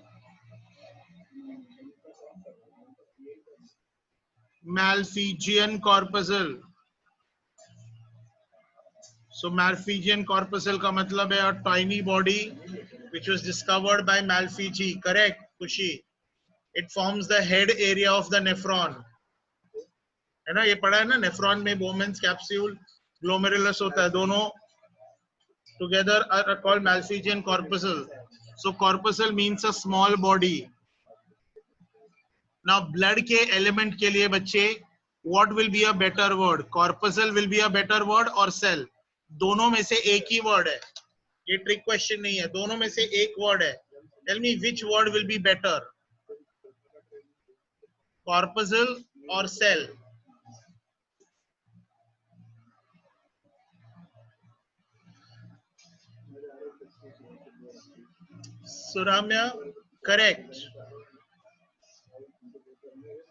Malpighian corpuscle. So Malpighian corpuscle का मतलब है a tiny body which was discovered by Malpighi. Correct, Kushi? It forms the head area of the nephron. है ना, ये पढ़ा है ना, nephron में Bowman's capsule, glomerulus होता है, दोनों together are called Malpighian corpuscle. So corpuscle means a small body. Now blood के element के लिए बच्चे, what will be a better word? Corpuscle will be a better word or cell? दोनों में से एक ही word है, ये trick question नहीं है, दोनों में से एक word है. Tell me which word will be better, corpuscle or cell? Suramya, correct.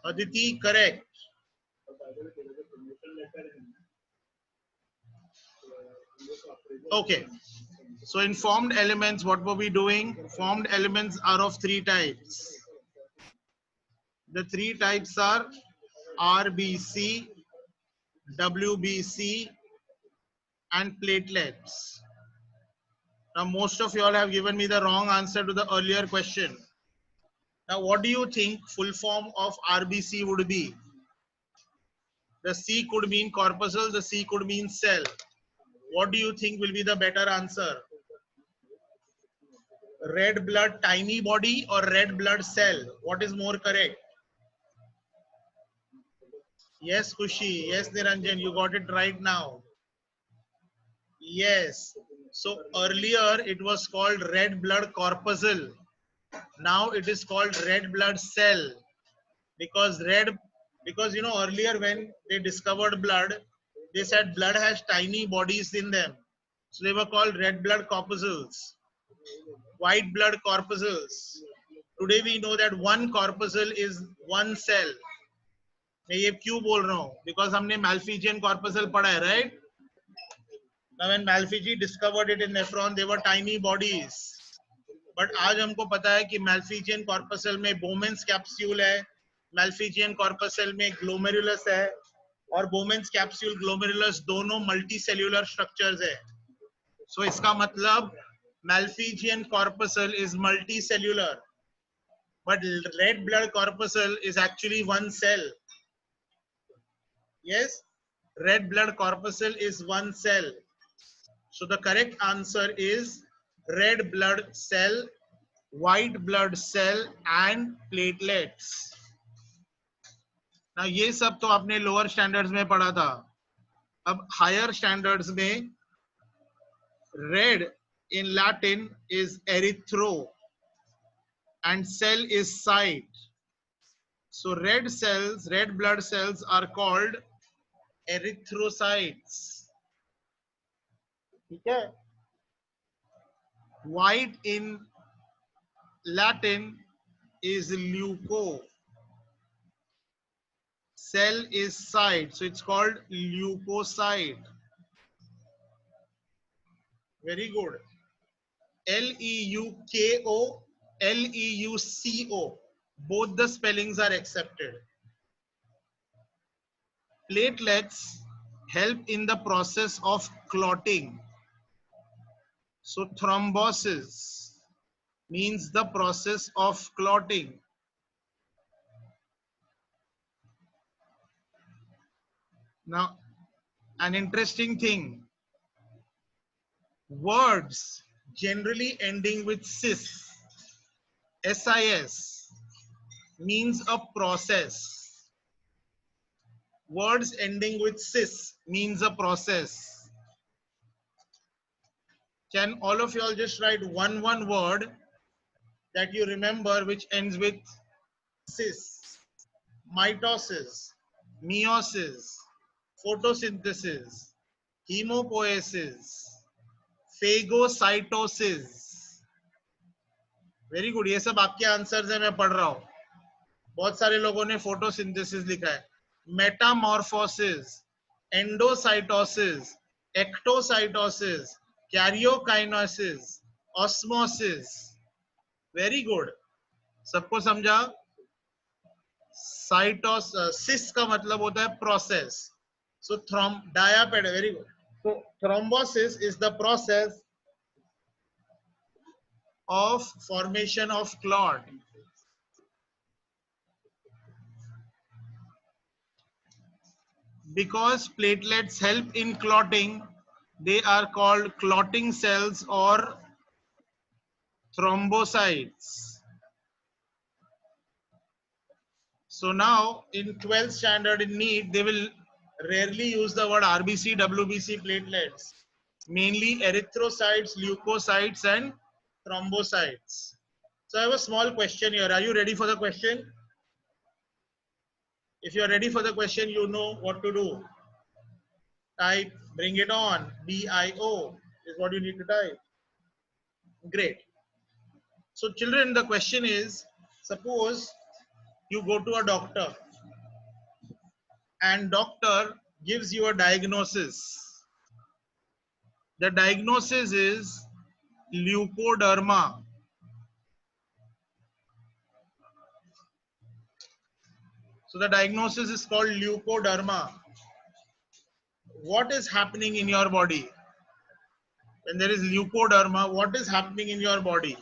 Aditi, correct. Okay. So in formed elements, what were we doing? Formed elements are of three types. The three types are RBC, WBC, and platelets. Now, most of you all have given me the wrong answer to the earlier question. Now, what do you think full form of RBC would be? The C could mean corpuscle, the C could mean cell. What do you think will be the better answer? Red blood tiny body or red blood cell? What is more correct? Yes, Kushi. Yes, Niranjan, you got it right now. Yes. So earlier it was called red blood corpuscle. Now it is called red blood cell, because you know, earlier when they discovered blood, they said blood has tiny bodies in them. So they were called red blood corpuscles, white blood corpuscles. Today we know that one corpuscle is one cell. मैं ये क्यों बोल रहा हूँ? Because हमने Malpighian corpuscle पढ़ा है, right? Now when Malpighi discovered it in nephron, they were tiny bodies. But आज हमको पता है कि Malpighian corpuscle में Bowman's capsule है, Malpighian corpuscle में glomerulus है, और Bowman's capsule glomerulus दोनों multicellular structures है. So इसका मतलब Malpighian corpuscle is multicellular, but red blood corpuscle is actually one cell. Yes, red blood corpuscle is one cell. So the correct answer is red blood cell, white blood cell and platelets. Now ये सब तो आपने lower standards में पढ़ा था. अब higher standards में red in Latin is erythro and cell is cyte. So red cells, red blood cells are called erythrocytes. ठीक है? White in Latin is leuco. Cell is cyte, so it's called leukocyte. Very good. Leuko, Leuco. Both the spellings are accepted. Platelets help in the process of clotting. So thrombosis means the process of clotting. Now, an interesting thing, words generally ending with cis, SIS, means a process. Words ending with cis means a process. Can all of you all just write one word that you remember which ends with cis? Mitosis, meiosis, photosynthesis, hemopoiesis, phagocytosis. Very good. ये सब आपके answers है, मैं पढ़ रहा हूँ. बहुत सारे लोगों ने फोटोसिंथेसिस लिखा है. Metamorphosis, endocytosis, ectocytosis, karyokinesis, osmosis. Very good. सबको समझा? साइटोसिस का मतलब होता है process. So diaped, very good. So thrombosis is the process of formation of clot. Because platelets help in clotting, they are called clotting cells or thrombocytes. So now in 12th standard in NEET, they will rarely use the word RBC, WBC platelets. Mainly erythrocytes, leukocytes and thrombocytes. So I have a small question here. Are you ready for the question? If you are ready for the question, you know what to do. Type, bring it on. BIO is what you need to type. Great. So children, the question is, suppose you go to a doctor and doctor gives you a diagnosis. The diagnosis is leukoderma. So the diagnosis is called leukoderma. What is happening in your body? When there is leukoderma, what is happening in your body?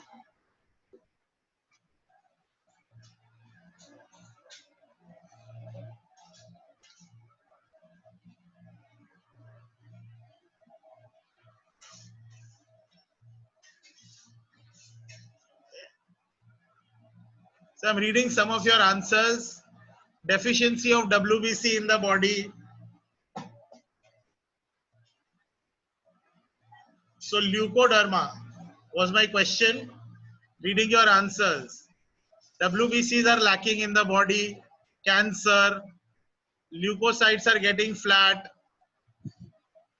So I'm reading some of your answers. Deficiency of WBC in the body. So leukoderma was my question. Reading your answers. WBCs are lacking in the body. Cancer. Leukocytes are getting flat.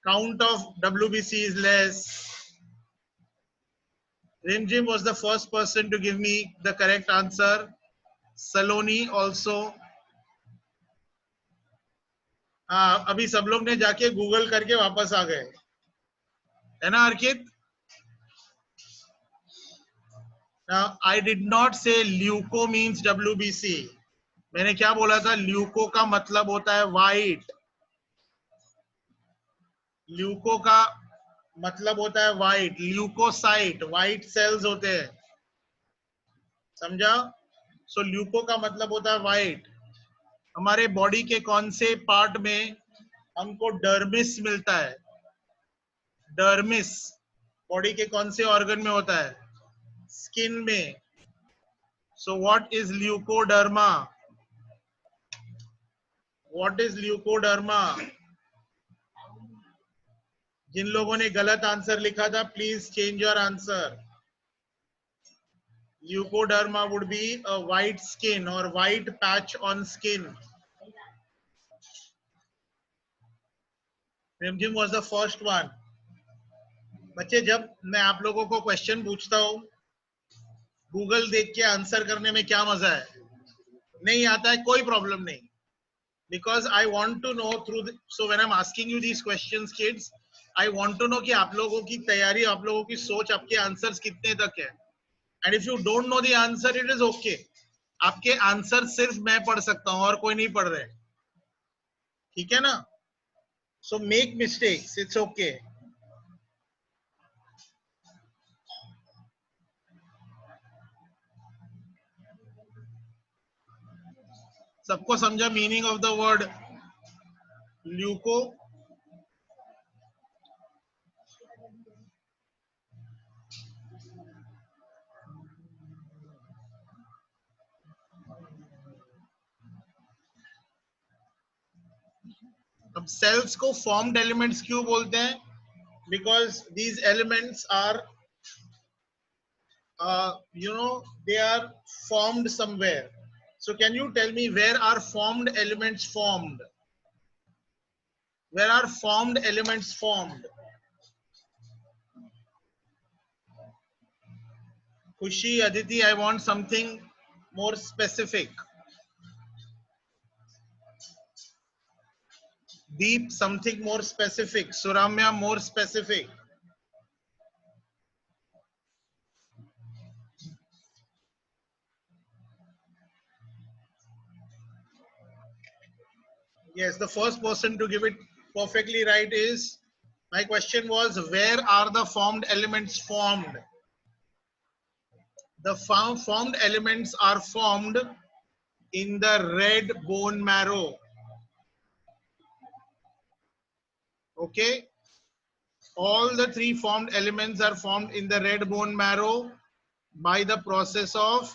Count of WBC is less. Rimjim was the first person to give me the correct answer. Saloni also. अभी सब लोग ने जाके Google करके वापस आ गए है ना अर्कित. Now I did not say leuko means WBC. मैंने क्या बोला था? ल्यूको का मतलब होता है व्हाइट. ल्यूको का मतलब होता है व्हाइट. ल्यूकोसाइट व्हाइट सेल्स होते हैं, समझा? सो ल्यूको का मतलब होता है व्हाइट. हमारे बॉडी के कौन से पार्ट में हमको डर्मिस मिलता है? डर्मिस बॉडी के कौन से ऑर्गन में होता है? स्किन में. So what is leukoderma? What is leukoderma? जिन लोगों ने गलत आंसर लिखा था, please change your answer. Leukoderma would be a white skin or white patch on skin. Rimjim was the first one. बच्चे, जब मैं आप लोगों को क्वेश्चन पूछता हूँ, गूगल देख के आंसर करने में क्या मजा है? नहीं आता है, कोई प्रॉब्लम नहीं. Because I want to know through the, so when I'm asking you these questions, kids, I want to know कि आप लोगों की तैयारी, आप लोगों की सोच, आपके आंसर्स कितने तक है. And if you don't know the answer, it is okay. आपके आंसर सिर्फ मैं पढ़ सकता हूँ और कोई नहीं पढ़ रहे. ठीक है ना? So make mistakes, it's okay. सबको समझा meaning of the word leuco? अब सेल्स को फॉर्म्ड एलिमेंट्स क्यों बोलते हैं? Because these elements are they are formed somewhere. So can you tell me where are formed elements formed? Where are formed elements formed? Khushi, Aditi, I want something more specific. Deep, something more specific. Suramya, more specific. Yes, the first person to give it perfectly right is, my question was, where are the formed elements formed? The formed elements are formed in the red bone marrow. Okay, all the three formed elements are formed in the red bone marrow by the process of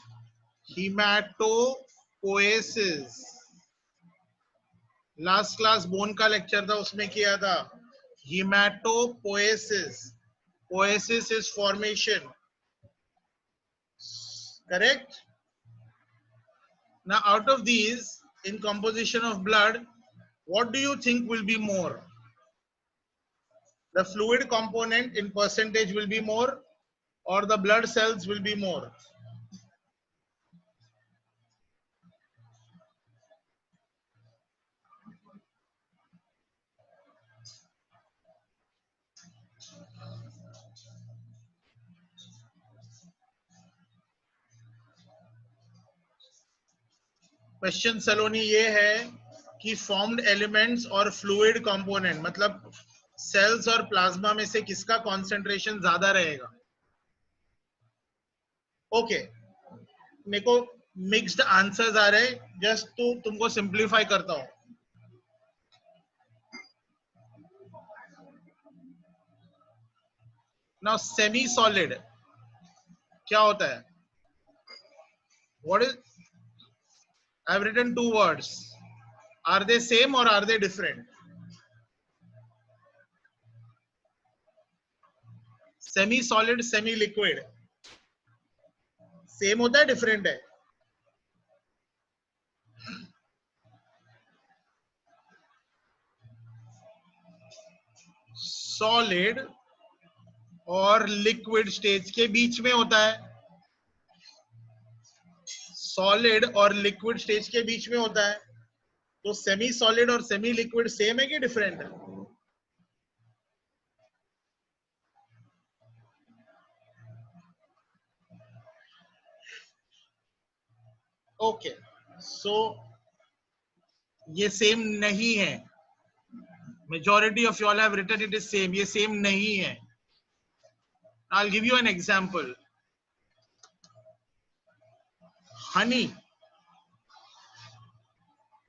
hematopoiesis. Last class bone का lecture था, उसमें किया था hematopoiesis. Poiesis is formation. Correct? Now, out of these, in composition of blood, what do you think will be more? The fluid component in percentage will be more, or the blood cells will be more? Question Saloni ये है कि formed elements और fluid component, मतलब cells और plasma में से किसका concentration ज्यादा रहेगा? ओके, मेरे को मिक्स्ड आंसर्स आ रहे, जस्ट तुमको सिंप्लीफाई करता हूं. नाउ सेमी सॉलिड क्या होता है? What is, I have written two words. Are they same और are they different? Semi solid, semi liquid same होता है, डिफरेंट है? सॉलिड और लिक्विड स्टेज के बीच में होता है. सॉलिड और लिक्विड स्टेज के बीच में होता है. तो सेमी सॉलिड और सेमी लिक्विड सेम है कि डिफरेंट है? ओके, सो ये सेम नहीं है. Majority of you all have written it is same. ये सेम नहीं है. I will give you an example. Honey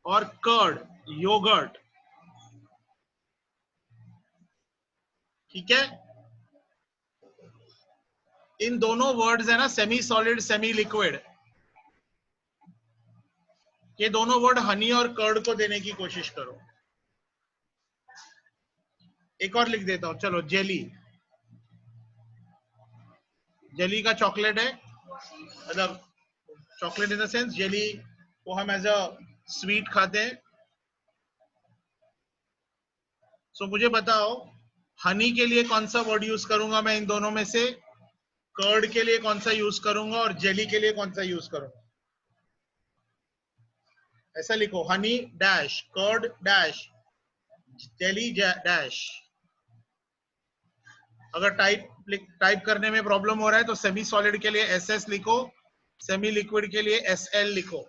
और कर्ड, योगर्ट, ठीक है? इन दोनों वर्ड्स है ना, सेमी सॉलिड, सेमी लिक्विड. ये दोनों वर्ड हनी और कर्ड को देने की कोशिश करो. एक और लिख देता हूं, चलो. जेली, जेली का चॉकलेट है, मतलब chocolate in the sense jelly को हम एज अ स्वीट खाते हैं. सो मुझे बताओ, हनी के लिए कौन सा वर्ड यूज करूंगा मैं इन दोनों में से? कर्ड के लिए कौन सा यूज करूंगा और जेली के लिए कौन सा यूज करूंगा? ऐसा लिखो, honey dash, curd dash, jelly dash. अगर टाइप करने में प्रॉब्लम हो रहा है तो सेमी सॉलिड के लिए SS लिखो, सेमी लिक्विड के लिए SL लिखो.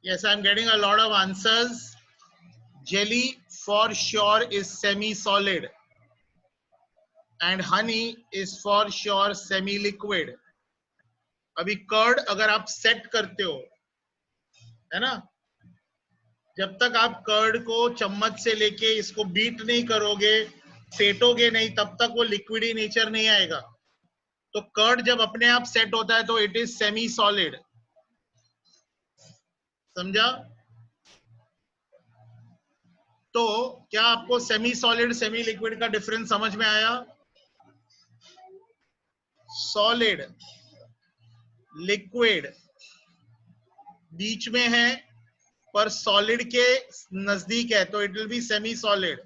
Yes, I'm getting a lot of answers. Jelly for sure is semi-solid, and honey is for sure semi-liquid. अभी कर्ड अगर आप सेट करते हो, है ना, जब तक आप कर्ड को चम्मच से लेके इसको बीट नहीं करोगे, फेटोगे नहीं, तब तक वो लिक्विडी नेचर नहीं आएगा. तो कर्ड जब अपने आप सेट होता है तो इट इज सेमी सॉलिड. समझा? तो क्या आपको सेमी सॉलिड, सेमी लिक्विड का डिफरेंस समझ में आया? सॉलिड, लिक्विड बीच में है पर सॉलिड के नजदीक है, तो it will be semi solid,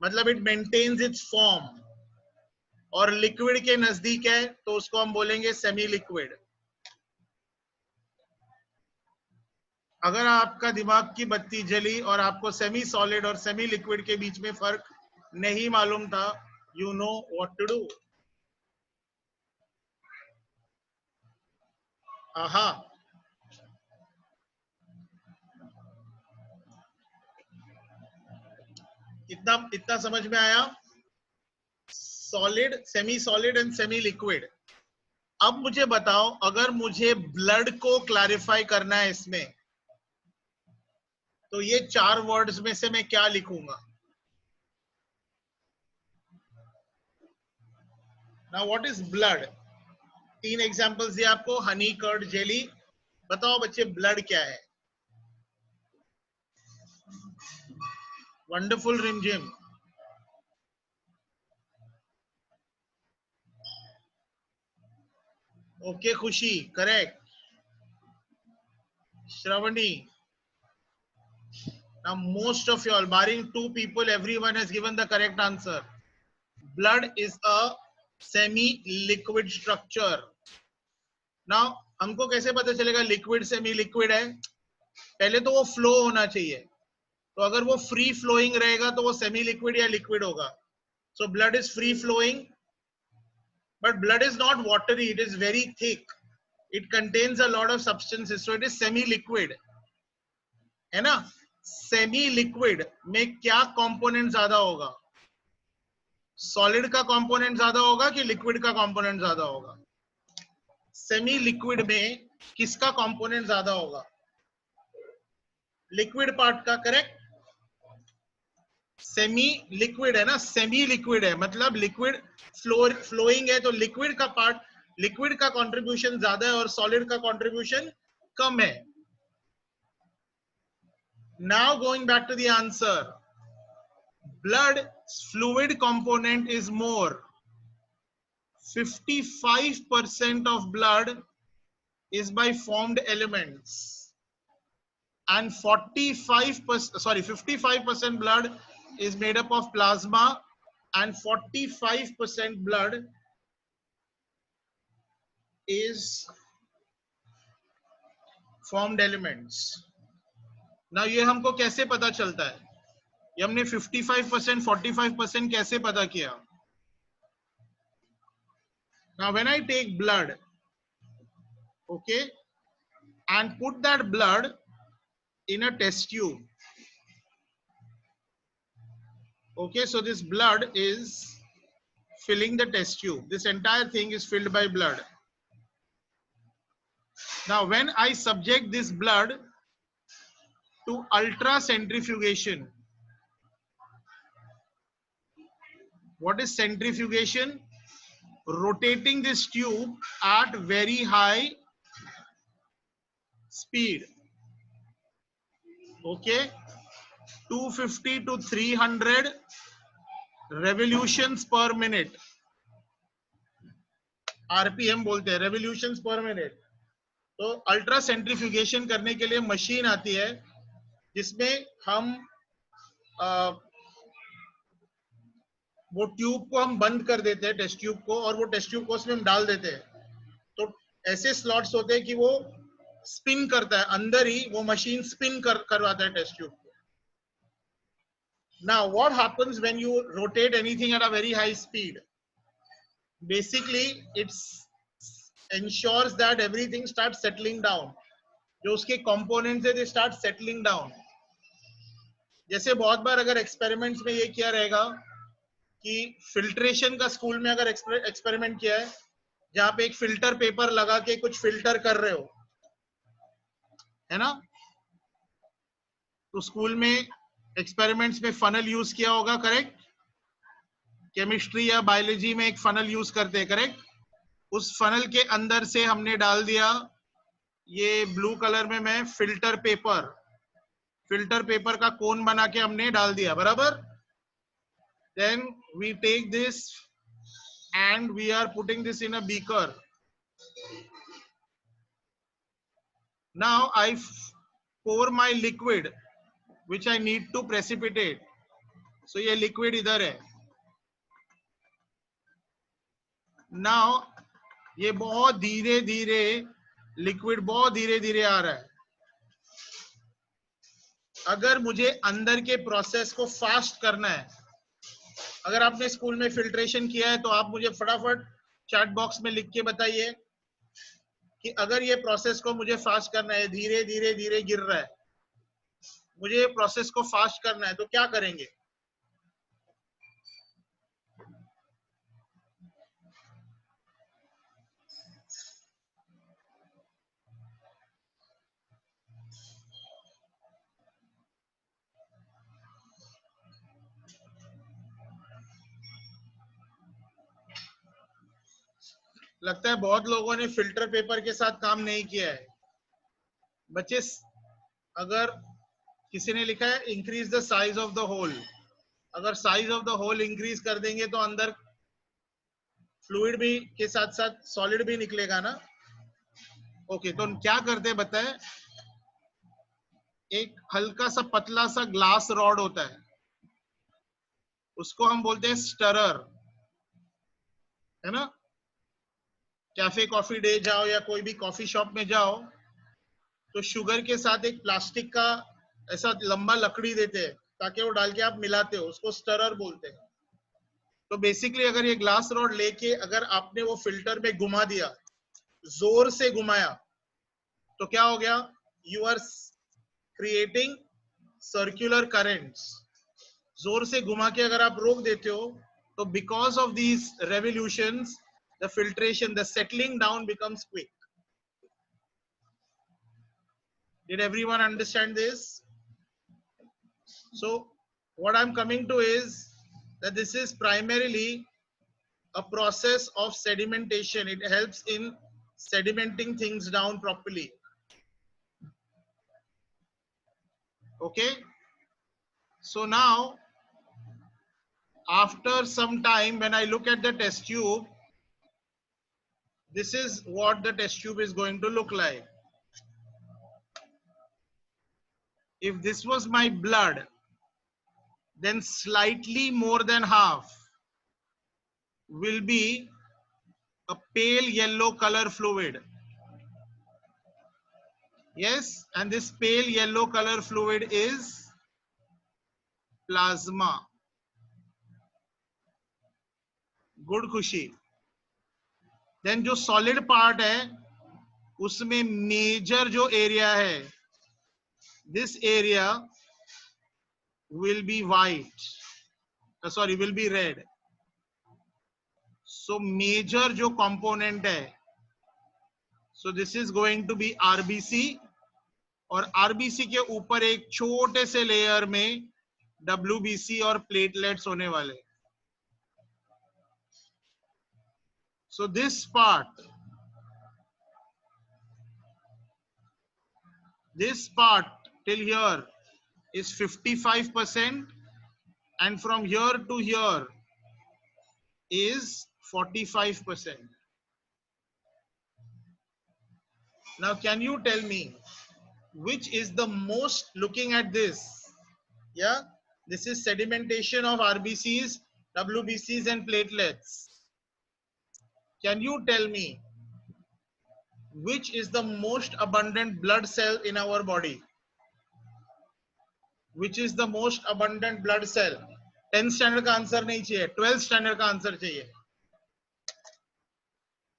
मतलब इट मेंटेन्स इट्स फॉर्म. और लिक्विड के नजदीक है तो उसको हम बोलेंगे सेमी लिक्विड. अगर आपका दिमाग की बत्ती जली और आपको सेमी सॉलिड और सेमी लिक्विड के बीच में फर्क नहीं मालूम था, you know what to do. आहा, इतना इतना समझ में आया? Solid, semi solid and semi liquid. अब मुझे बताओ, अगर मुझे ब्लड को क्लैरिफाई करना है इसमें, तो ये 4 वर्ड्स में से मैं क्या लिखूंगा? Now what is blood? 3 examples दिए आपको, हनी, कर्ड, जेली। बताओ बच्चे, ब्लड क्या है? वंडरफुल रिमझिम। ओके खुशी, correct. Shravani. Now most of you all, barring 2 people, everyone has given the correct answer. Blood is a semi liquid structure. Now हमको कैसे पता चलेगा लिक्विड सेमी लिक्विड है? पहले तो वो फ्लो होना चाहिए, तो अगर वो फ्री फ्लोइंग रहेगा तो वो सेमी लिक्विड या लिक्विड होगा। So blood is free flowing, but blood is not watery, it is very thick, it contains a lot of substances, so it is semi liquid, है ना? सेमी लिक्विड में क्या component ज्यादा होगा? Solid का component ज्यादा होगा कि लिक्विड का कंपोनेंट ज्यादा होगा? सेमी लिक्विड में किसका कंपोनेंट ज्यादा होगा? लिक्विड पार्ट का, करेक्ट। सेमी लिक्विड है ना, सेमी लिक्विड है मतलब लिक्विड फ्लोइंग है, तो लिक्विड का पार्ट, लिक्विड का कंट्रीब्यूशन ज्यादा है और सॉलिड का कंट्रीब्यूशन कम है। Now going back to the answer, blood fluid component is more. 55% of blood is by formed elements, and 55% blood is made up of plasma, and 45% blood is formed elements. Now ये हमको कैसे पता चलता है? ये हमने 55% 45% कैसे पता किया? Now when I take blood, okay, and put that blood in a test tube, okay, so this blood is filling the test tube, this entire thing is filled by blood. Now when I subject this blood to ultracentrifugation, what is centrifugation? Rotating this tube at very high speed, okay, 250 to 300 revolutions per minute, RPM बोलते हैं, revolutions per minute। तो ultra centrifugation करने के लिए machine आती है जिसमें हम वो ट्यूब को हम बंद कर देते हैं, टेस्ट ट्यूब को, और वो टेस्ट ट्यूब को उसमें हम डाल देते हैं। तो ऐसे स्लॉट्स होते हैं कि वो स्पिन करता है, अंदर ही वो मशीन स्पिन करवाता है टेस्ट ट्यूब को। Now what happens when you rotate anything at a very high speed? Basically it ensures that everything starts settling down. जो उसके components है, they start settling down. जैसे बहुत बार अगर एक्सपेरिमेंट्स में ये किया रहेगा कि फिल्ट्रेशन का स्कूल में अगर एक्सपेरिमेंट किया है जहां पे एक फिल्टर पेपर लगा के कुछ फिल्टर कर रहे हो, है ना? तो स्कूल में एक्सपेरिमेंट्स में फनल यूज किया होगा, करेक्ट? केमिस्ट्री या बायोलॉजी में एक फनल यूज करते हैं, करेक्ट? उस फनल के अंदर से हमने डाल दिया ये ब्लू कलर में मैं फिल्टर पेपर का कोन बना के हमने डाल दिया, बराबर? Then we take this and we are putting this in a beaker. Now I pour my liquid which I need to precipitate. So ये liquid इधर है। Now ये बहुत धीरे धीरे लिक्विड बहुत धीरे धीरे आ रहा है। अगर मुझे अंदर के प्रोसेस को फास्ट करना है, अगर आपने स्कूल में फिल्ट्रेशन किया है तो आप मुझे फटाफट चैट बॉक्स में लिख के बताइए कि अगर ये प्रोसेस को मुझे फास्ट करना है, धीरे धीरे धीरे गिर रहा है, मुझे ये प्रोसेस को फास्ट करना है, तो क्या करेंगे? लगता है बहुत लोगों ने फिल्टर पेपर के साथ काम नहीं किया है। बच्चे, अगर किसी ने लिखा है increase the size of the hole, अगर size of the hole increase कर देंगे तो अंदर फ्लूइड भी के साथ साथ सॉलिड भी निकलेगा ना। ओके, तो क्या करते हैं बताएं? एक हल्का सा पतला सा ग्लास रॉड होता है, उसको हम बोलते हैं स्टरर, है ना। कैफे कॉफी डे जाओ या कोई भी कॉफी शॉप में जाओ तो शुगर के साथ एक प्लास्टिक का ऐसा लंबा लकड़ी देते हैं ताकि वो डाल के आप मिलाते हो, उसको स्टरर बोलते हैं। तो बेसिकली अगर ये ग्लास रॉड लेके अगर आपने वो फिल्टर में घुमा दिया, जोर से घुमाया, तो क्या हो गया? You are creating circular currents. जोर से घुमा के अगर आप रोक देते हो तो because of these revolutions the filtration, the settling down becomes quick. Did everyone understand this? So what I'm coming to is that this is primarily a process of sedimentation. It helps in sedimenting things down properly. Okay, so now after some time, when I look at the test tube, this is what the test tube is going to look like. If this was my blood, then slightly more than half will be a pale yellow color fluid. Yes, and this pale yellow color fluid is plasma. Good खुशी. Then जो solid part है, उसमें major जो area है, this area will be white. Sorry, will be red. So major जो component है, so this is going to be RBC, और RBC के ऊपर एक छोटे से लेयर में WBC और प्लेटलेट्स होने वाले। So this part till here is 55%, and from here to here is 45%. Now can you tell me which is the most, looking at this, yeah, this is sedimentation of RBCs, WBCs and platelets. Can you tell me which is the most abundant blood cell in our body? Which is the most abundant blood cell? 10th standard का answer नहीं चाहिए, 12th standard का answer चाहिए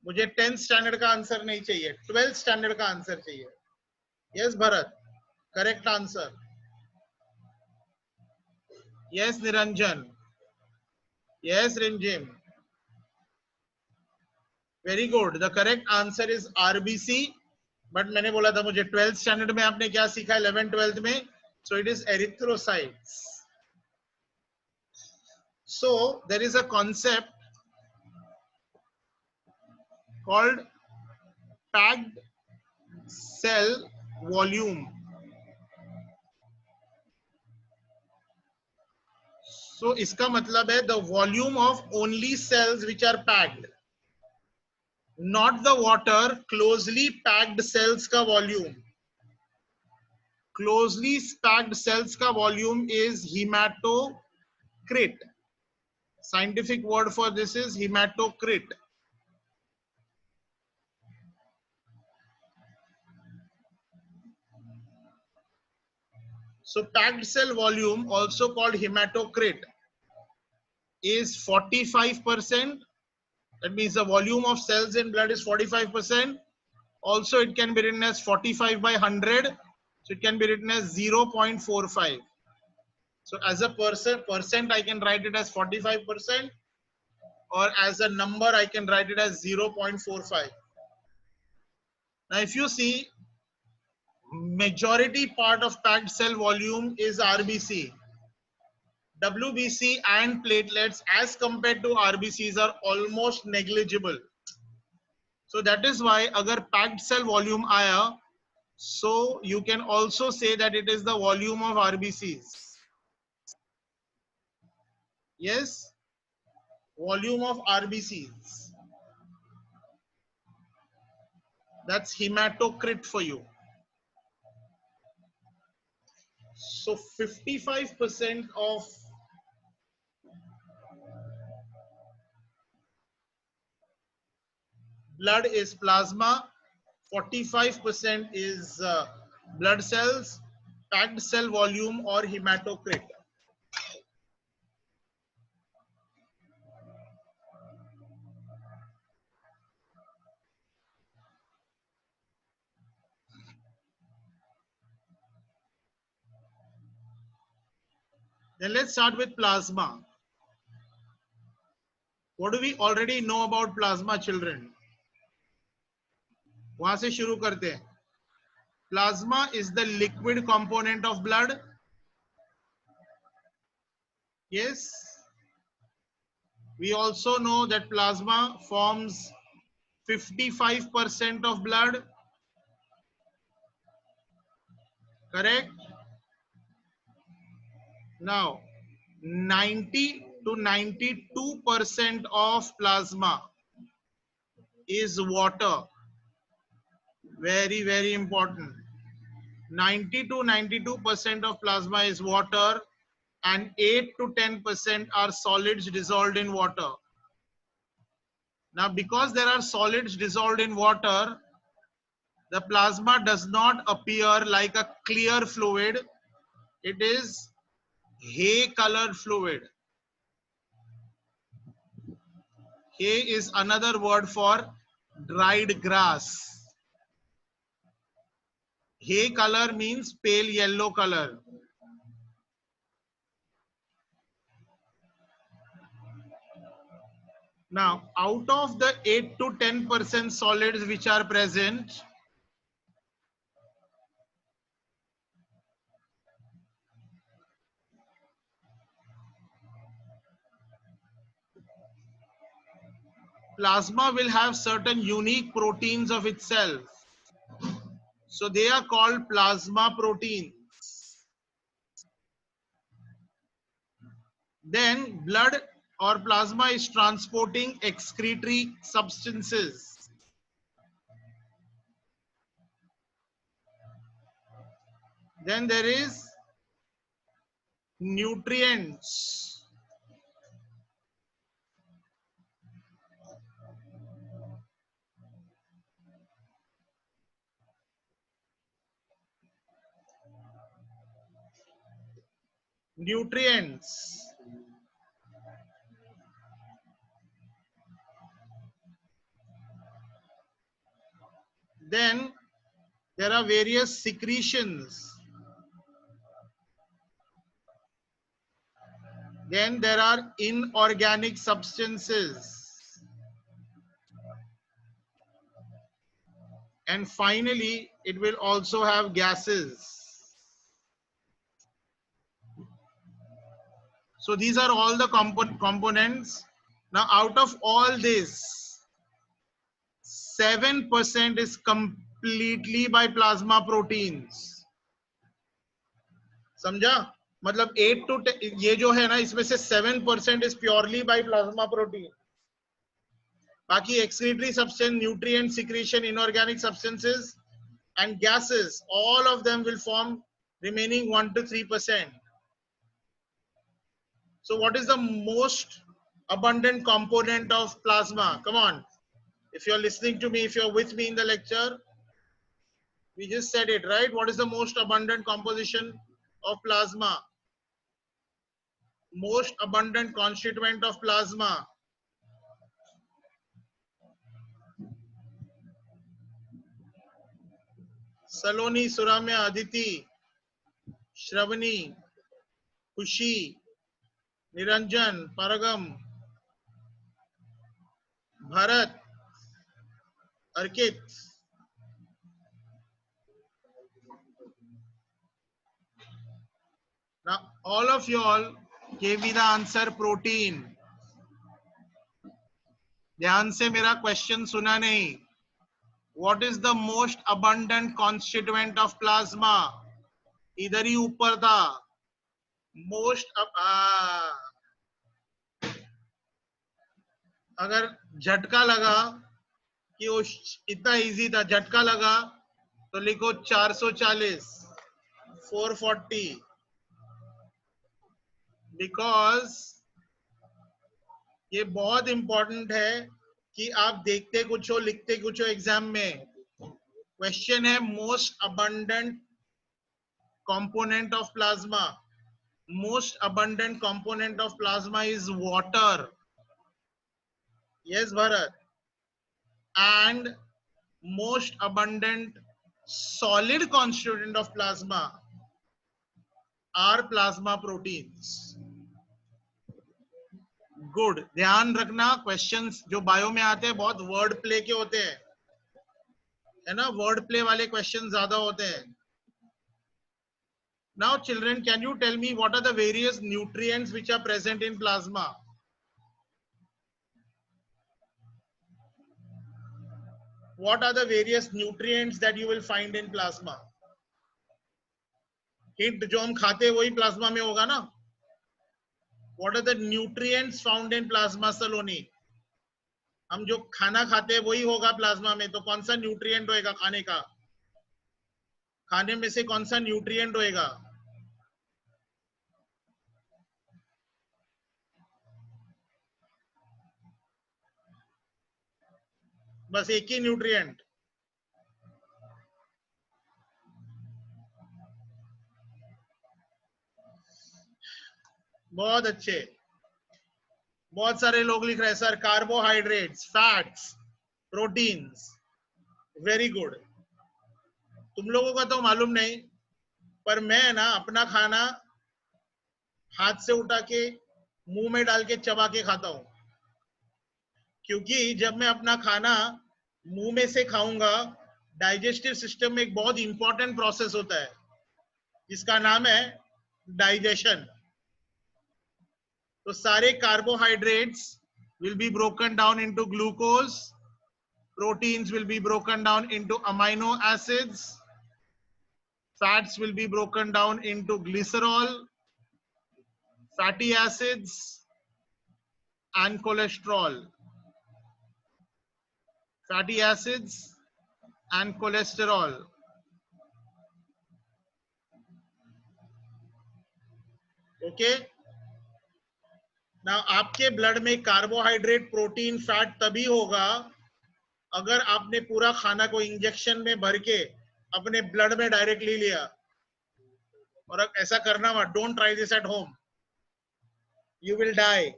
मुझे। 10th standard का answer नहीं चाहिए, 12th standard का आंसर चाहिए। Yes Bharat, correct answer. Yes Niranjan, yes Rinzim, very good. The correct answer is RBC, but मैंने बोला था मुझे 12th स्टैंडर्ड में आपने क्या सीखा 11th 12th में, so it is erythrocytes. So there is a concept called packed cell volume. So इसका मतलब है the volume of only cells which are packed, not the water, closely packed cells का volume. Closely packed cells का volume is hematocrit. Scientific word for this is hematocrit. So packed cell volume, also called hematocrit, is 45%. That means the volume of cells in blood is 45%, Also, it can be written as 45 by 100. So it can be written as 0.45. So as a percent, I can write it as 45%, or as a number, I can write it as 0.45. Now, if you see, majority part of packed cell volume is RBC. WBC and platelets as compared to RBCs are almost negligible. So that is why agar packed cell volume aaya, so you can also say that it is the volume of RBCs. Yes, volume of RBCs. That's hematocrit for you. So 55% of blood is plasma, 45% is blood cells, packed cell volume or hematocrit. Then let's start with plasma. What do we already know about plasma, children? वहां से शुरू करते हैं. Plasma is the liquid component of blood. Yes. We also know that plasma forms 55% of blood. Correct? Now, 90 to 92% of plasma is water. Very, very important. 90 to 92% of plasma is water, and 8 to 10% are solids dissolved in water. Now, because there are solids dissolved in water, the plasma does not appear like a clear fluid. It is hay colored fluid. Hay is another word for dried grass. Hay color means pale yellow color. Now, out of the 8 to 10% solids which are present, plasma will have certain unique proteins of itself. So they are called plasma proteins. Then blood or plasma is transporting excretory substances. Then there is nutrients. Nutrients. Then there are various secretions. Then there are inorganic substances. And finally, it will also have gases. So these are all the components. Now, out of all this, 7% is completely by plasma proteins. समझा? मतलब 8 to 10, ये जो है ना, इसमें से 7% is purely by plasma protein. बाकी excretory substance, nutrient secretion, inorganic substances, and gases, all of them will form remaining 1 to 3%. So what is the most abundant component of plasma? Come on. If you're listening to me, if you're with me in the lecture, we just said it, right? What is the most abundant composition of plasma? Most abundant constituent of plasma. सलोनी, सुराम्या, अदिति, श्रवणी, खुशी, Niranjan, परगम, Bharat, अर्कित. Now all of you all gave me the answer protein. ध्यान से मेरा question सुना नहीं. What is the most abundant constituent of plasma? इधर ही ऊपर था. Most अगर झटका लगा कि वो इतना इजी था, झटका लगा तो लिखो 440, 440, बिकॉज ये बहुत इंपॉर्टेंट है कि आप देखते कुछ हो लिखते कुछ हो एग्जाम में. क्वेश्चन है most abundant component of plasma. Most abundant component of plasma is water. Yes Bharat. And most abundant solid constituent of plasma are plasma proteins. Good. ध्यान रखना क्वेश्चंस जो बायो में आते हैं बहुत वर्ड प्ले के होते हैं, है ना. वर्ड प्ले वाले क्वेश्चन ज्यादा होते हैं. Now children, can you tell me what are the various nutrients which are present in plasma? What are the various nutrients that you will find in plasma? Hint, जो हम खाते वही plasma में होगा ना. What are the nutrients found in plasma, Saloni? हम जो खाना खाते हैं वही होगा प्लाज्मा में, तो कौन सा न्यूट्रिएंट होएगा खाने का? खाने में से कौन सा न्यूट्रिएंट होएगा? बस एक ही न्यूट्रिएंट. बहुत अच्छे. बहुत सारे लोग लिख रहे हैं sir carbohydrates, fats, proteins. Very good. तुम लोगों का तो मालूम नहीं, पर मैं ना अपना खाना हाथ से उठा के मुंह में डाल के चबा के खाता हूं. क्योंकि जब मैं अपना खाना मुंह में से खाऊंगा, डाइजेस्टिव सिस्टम में एक बहुत इंपॉर्टेंट प्रोसेस होता है जिसका नाम है डाइजेशन. तो सारे carbohydrates will be broken down into glucose, proteins will be broken down into amino acids, fats will be broken down into glycerol, fatty acids and cholesterol. Fatty acids and cholesterol. Okay. Now आपके blood में carbohydrate, protein, fat तभी होगा अगर आपने पूरा खाना को injection में भर के अपने ब्लड में डायरेक्टली लिया. और ऐसा करना मत. Don't try this at home. You will die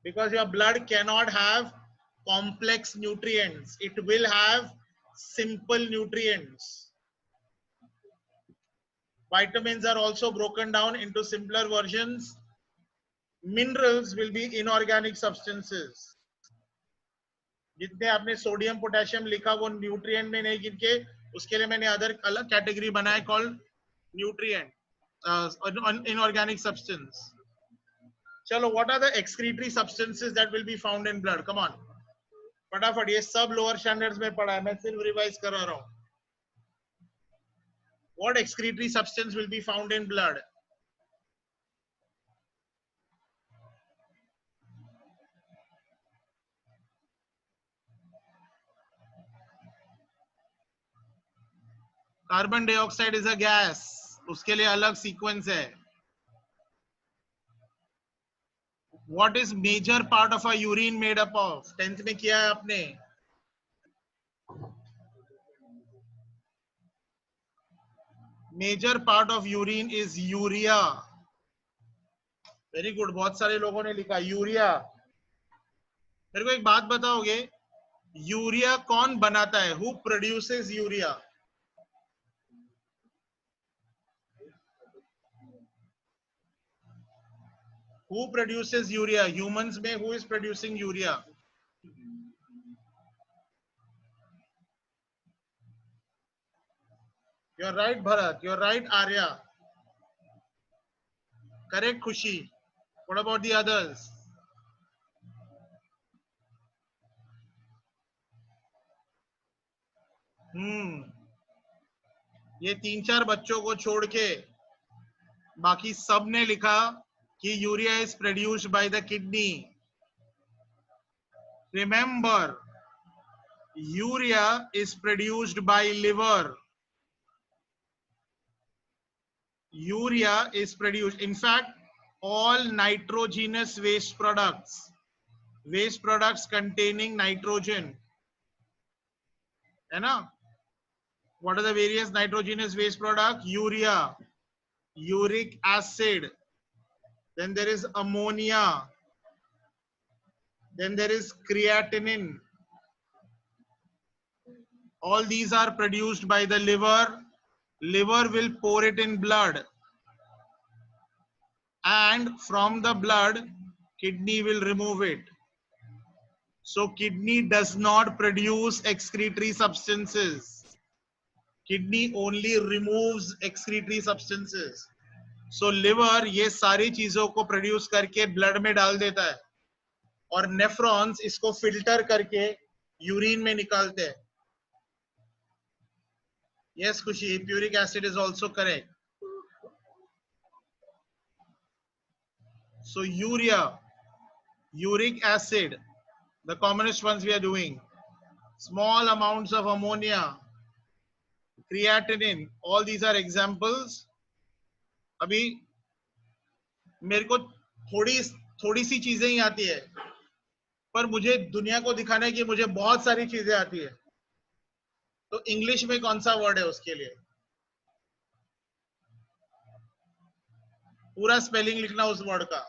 because your blood cannot have complex nutrients. It will have simple nutrients. Vitamins are also broken down into simpler versions. Minerals will be inorganic substances. जितने आपने sodium potassium लिखा वो nutrient में नहीं गिन के उसके लिए मैंने अदर अलग कैटेगरी बनाया कॉल्ड न्यूट्रिएंट, इनऑर्गेनिक सब्सटेंस. चलो, what are the excretory substances that will be found in blood? Come on फटाफट. ये सब लोअर स्टैंडर्ड्स में पढ़ा है, मैं सिर्फ रिवाइज करा रहा हूं. What excretory substance will be found in blood? Carbon dioxide is a gas, उसके लिए अलग सीक्वेंस है. What is major part of a urine made up of? 10th में किया है आपने. Major part of urine is urea. Very good. बहुत सारे लोगों ने लिखा यूरिया. मेरे को एक बात बताओगे, यूरिया कौन बनाता है? Who produces urea? Who produces urea? Humans में who is producing urea? You're right, Bharat. You're right, Arya. Correct, Khushi. What about the others? ये 3-4 बच्चों को छोड़ के बाकी सब ने लिखा कि urea is produced by the kidney. Remember, urea is produced by liver. Urea is produced. In fact, all nitrogenous waste products containing nitrogen, है ना? What are the various nitrogenous waste products? Urea, uric acid, then there is ammonia, then there is creatinine. All these are produced by the liver. Liver will pour it in blood, and from the blood, kidney will remove it. So kidney does not produce excretory substances. Kidney only removes excretory substances. So liver ये सारी चीजों को produce करके blood में डाल देता है, और नेफ्रॉन्स इसको फिल्टर करके यूरिन में निकालते हैं. Yes, Khushi, uric acid is also correct. So urea, uric acid, the commonest ones we are doing. Small amounts of ammonia, creatinine, all these are examples. अभी मेरे को थोड़ी सी चीजें ही आती है, पर मुझे दुनिया को दिखाने की मुझे बहुत सारी चीजें आती है. तो इंग्लिश में कौन सा वर्ड है उसके लिए? पूरा स्पेलिंग लिखना उस वर्ड का.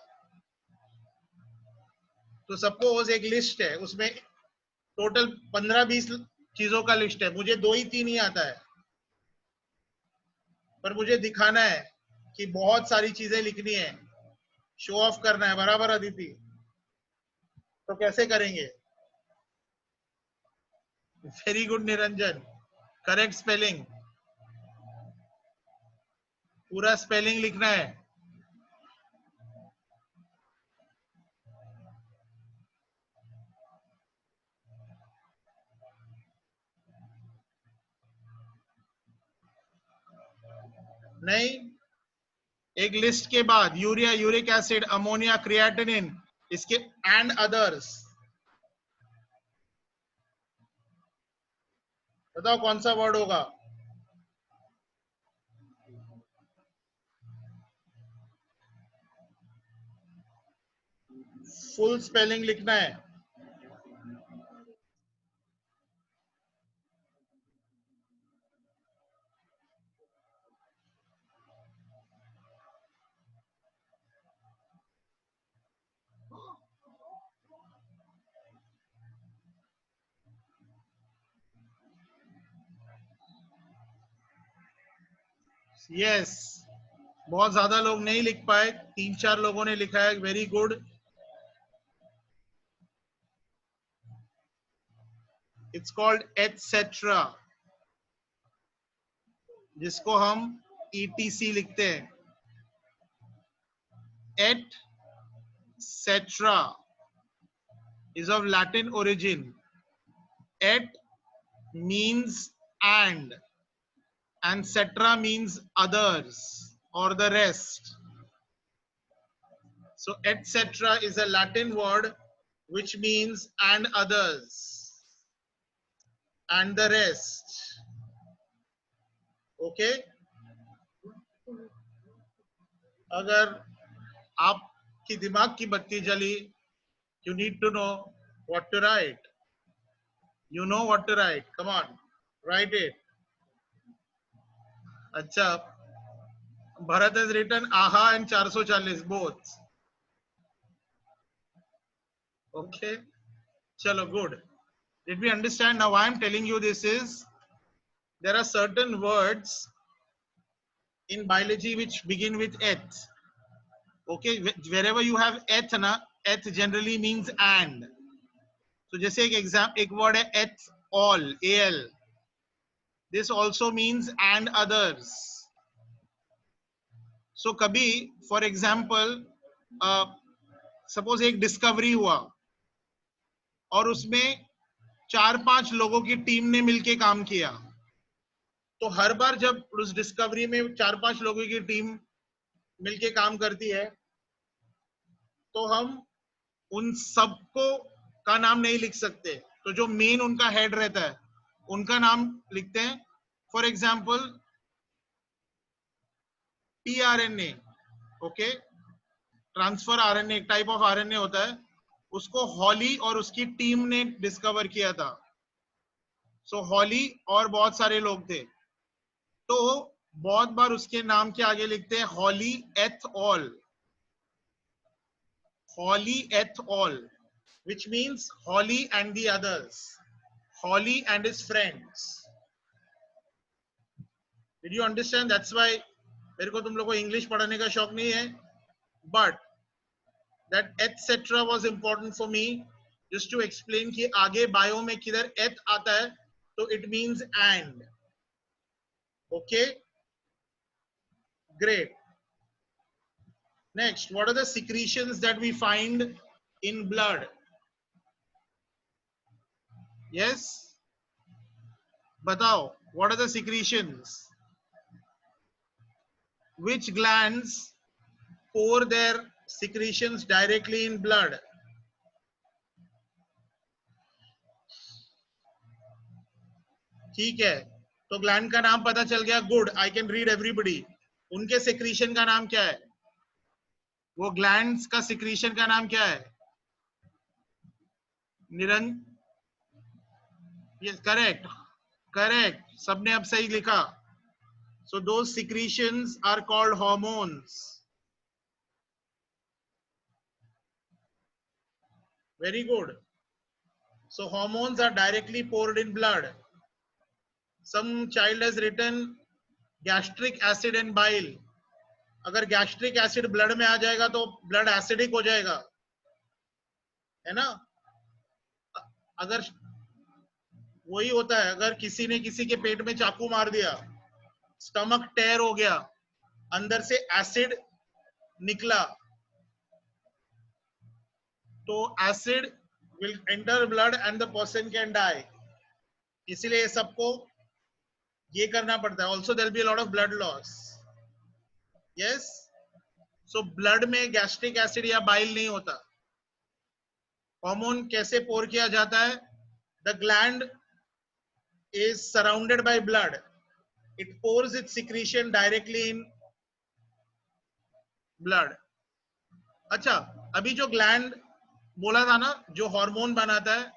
तो सपोज एक लिस्ट है, उसमें टोटल 15-20 चीजों का लिस्ट है, मुझे 2 ही 3 ही आता है, पर मुझे दिखाना है कि बहुत सारी चीजें लिखनी है, शो ऑफ करना है. बराबर अदिति? तो कैसे करेंगे? Very good Niranjan, correct spelling. पूरा स्पेलिंग लिखना है. नहीं, एक लिस्ट के बाद urea, uric acid, ammonia, creatinine, इसके एंड अदर्स. बताओ कौन सा वर्ड होगा? फुल स्पेलिंग लिखना है. यस, बहुत ज्यादा लोग नहीं लिख पाए, 3-4 लोगों ने लिखा है. Very good. It's called etcetera, जिसको हम ETC लिखते हैं. Etcetera is of Latin origin. Et means and cetera means others or the rest. So etc. is a Latin word which means and others and the rest. Okay? अगर आपकी दिमाग की बत्ती जली, you need to know what to write. You know what to write. Come on, write it. अच्छा, Bharat has written AHA and 440 both. Okay, chalo, good. Did we understand? Now why I'm telling you this is, there are certain words in biology which begin with et. Okay, wherever you have eth na, eth generally means and. So जैसे एक word है eth all, al. This also means and others. So कभी, for example, suppose एक discovery हुआ और उसमें 4-5 लोगों की टीम ने मिलके काम किया, तो हर बार जब उस डिस्कवरी में 4-5 लोगों की टीम मिलके काम करती है, तो हम उन सबको का नाम नहीं लिख सकते, तो जो मेन उनका हेड रहता है उनका नाम लिखते हैं. For example tRNA, okay, transfer RNA, एक टाइप ऑफ आरएनए होता है, उसको हॉली और उसकी टीम ने डिस्कवर किया था. सो हॉली और बहुत सारे लोग थे, तो बहुत बार उसके नाम के आगे लिखते हैं हॉली एथ ऑल, हॉली एथ all, which means Holly and the others, Holly and his friends. Did you understand? That's why मेरे को तुम लोगों को इंग्लिश पढ़ाने का शौक नहीं है, but that etc was important for me just to explain कि आगे बायो में किधर eth आता है, तो it means and. Okay, great. Next, what are the secretions that we find in blood? Yes, बताओ, what are the secretions? Which glands pour their secretions directly in blood? ठीक है, तो ग्लैंड का नाम पता चल गया, good, I can read everybody. उनके सिक्रीशन का नाम क्या है? वो ग्लैंड्स का सिक्रीशन का नाम क्या है? यस, करेक्ट, करेक्ट, सबने अब सही लिखा. So those secretions are called hormones. Very good. So hormones are directly poured in blood. Some child has written gastric acid and bile. अगर गैस्ट्रिक एसिड ब्लड में आ जाएगा तो ब्लड एसिडिक हो जाएगा, है ना? अगर वही होता है, अगर किसी ने किसी के पेट में चाकू मार दिया, स्टमक टेयर हो गया, अंदर से एसिड निकला, तो acid will enter blood and the person can die. इसीलिए सबको ये करना पड़ता है. Also there will be a lot of blood loss. Yes, so blood में गैस्ट्रिक एसिड या बाइल नहीं होता. हार्मोन कैसे पोर किया जाता है? The gland is surrounded by blood. It pours its secretion directly in blood. अच्छा, अभी जो ग्लैंड बोला था ना, जो हार्मोन बनाता है,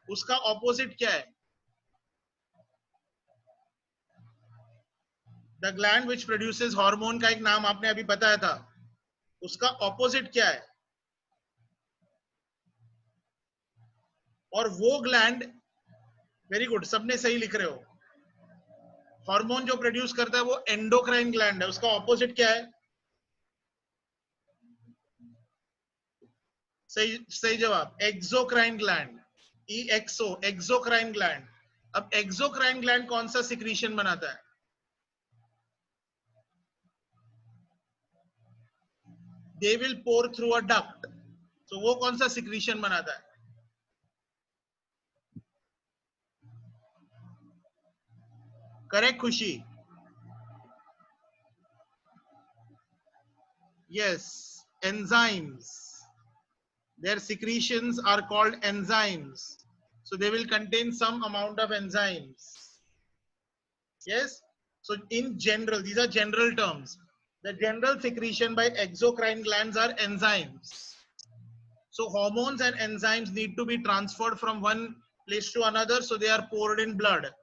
उसका ऑपोजिट क्या है? The gland which produces hormone का एक नाम आपने अभी बताया था, उसका ऑपोजिट क्या है? और वो ग्लैंड, वेरी गुड, सबने सही लिख रहे हो. हार्मोन जो प्रोड्यूस करता है वो एंडोक्राइन ग्लैंड है, उसका ऑपोजिट क्या है? सही सही जवाब, exocrine gland. EXO, exocrine gland. अब एक्सोक्राइन ग्लैंड कौन सा सिक्रीशन बनाता है? They will pour through a duct. So वो कौन सा सिक्रीशन बनाता है? करेक्ट खुशी? Yes, enzymes. Their secretions are called enzymes. So they will contain some amount of enzymes. Yes. So in general, these are general terms. The general secretion by exocrine glands are enzymes. So hormones and enzymes need to be transferred from one place to another, so they are poured in blood.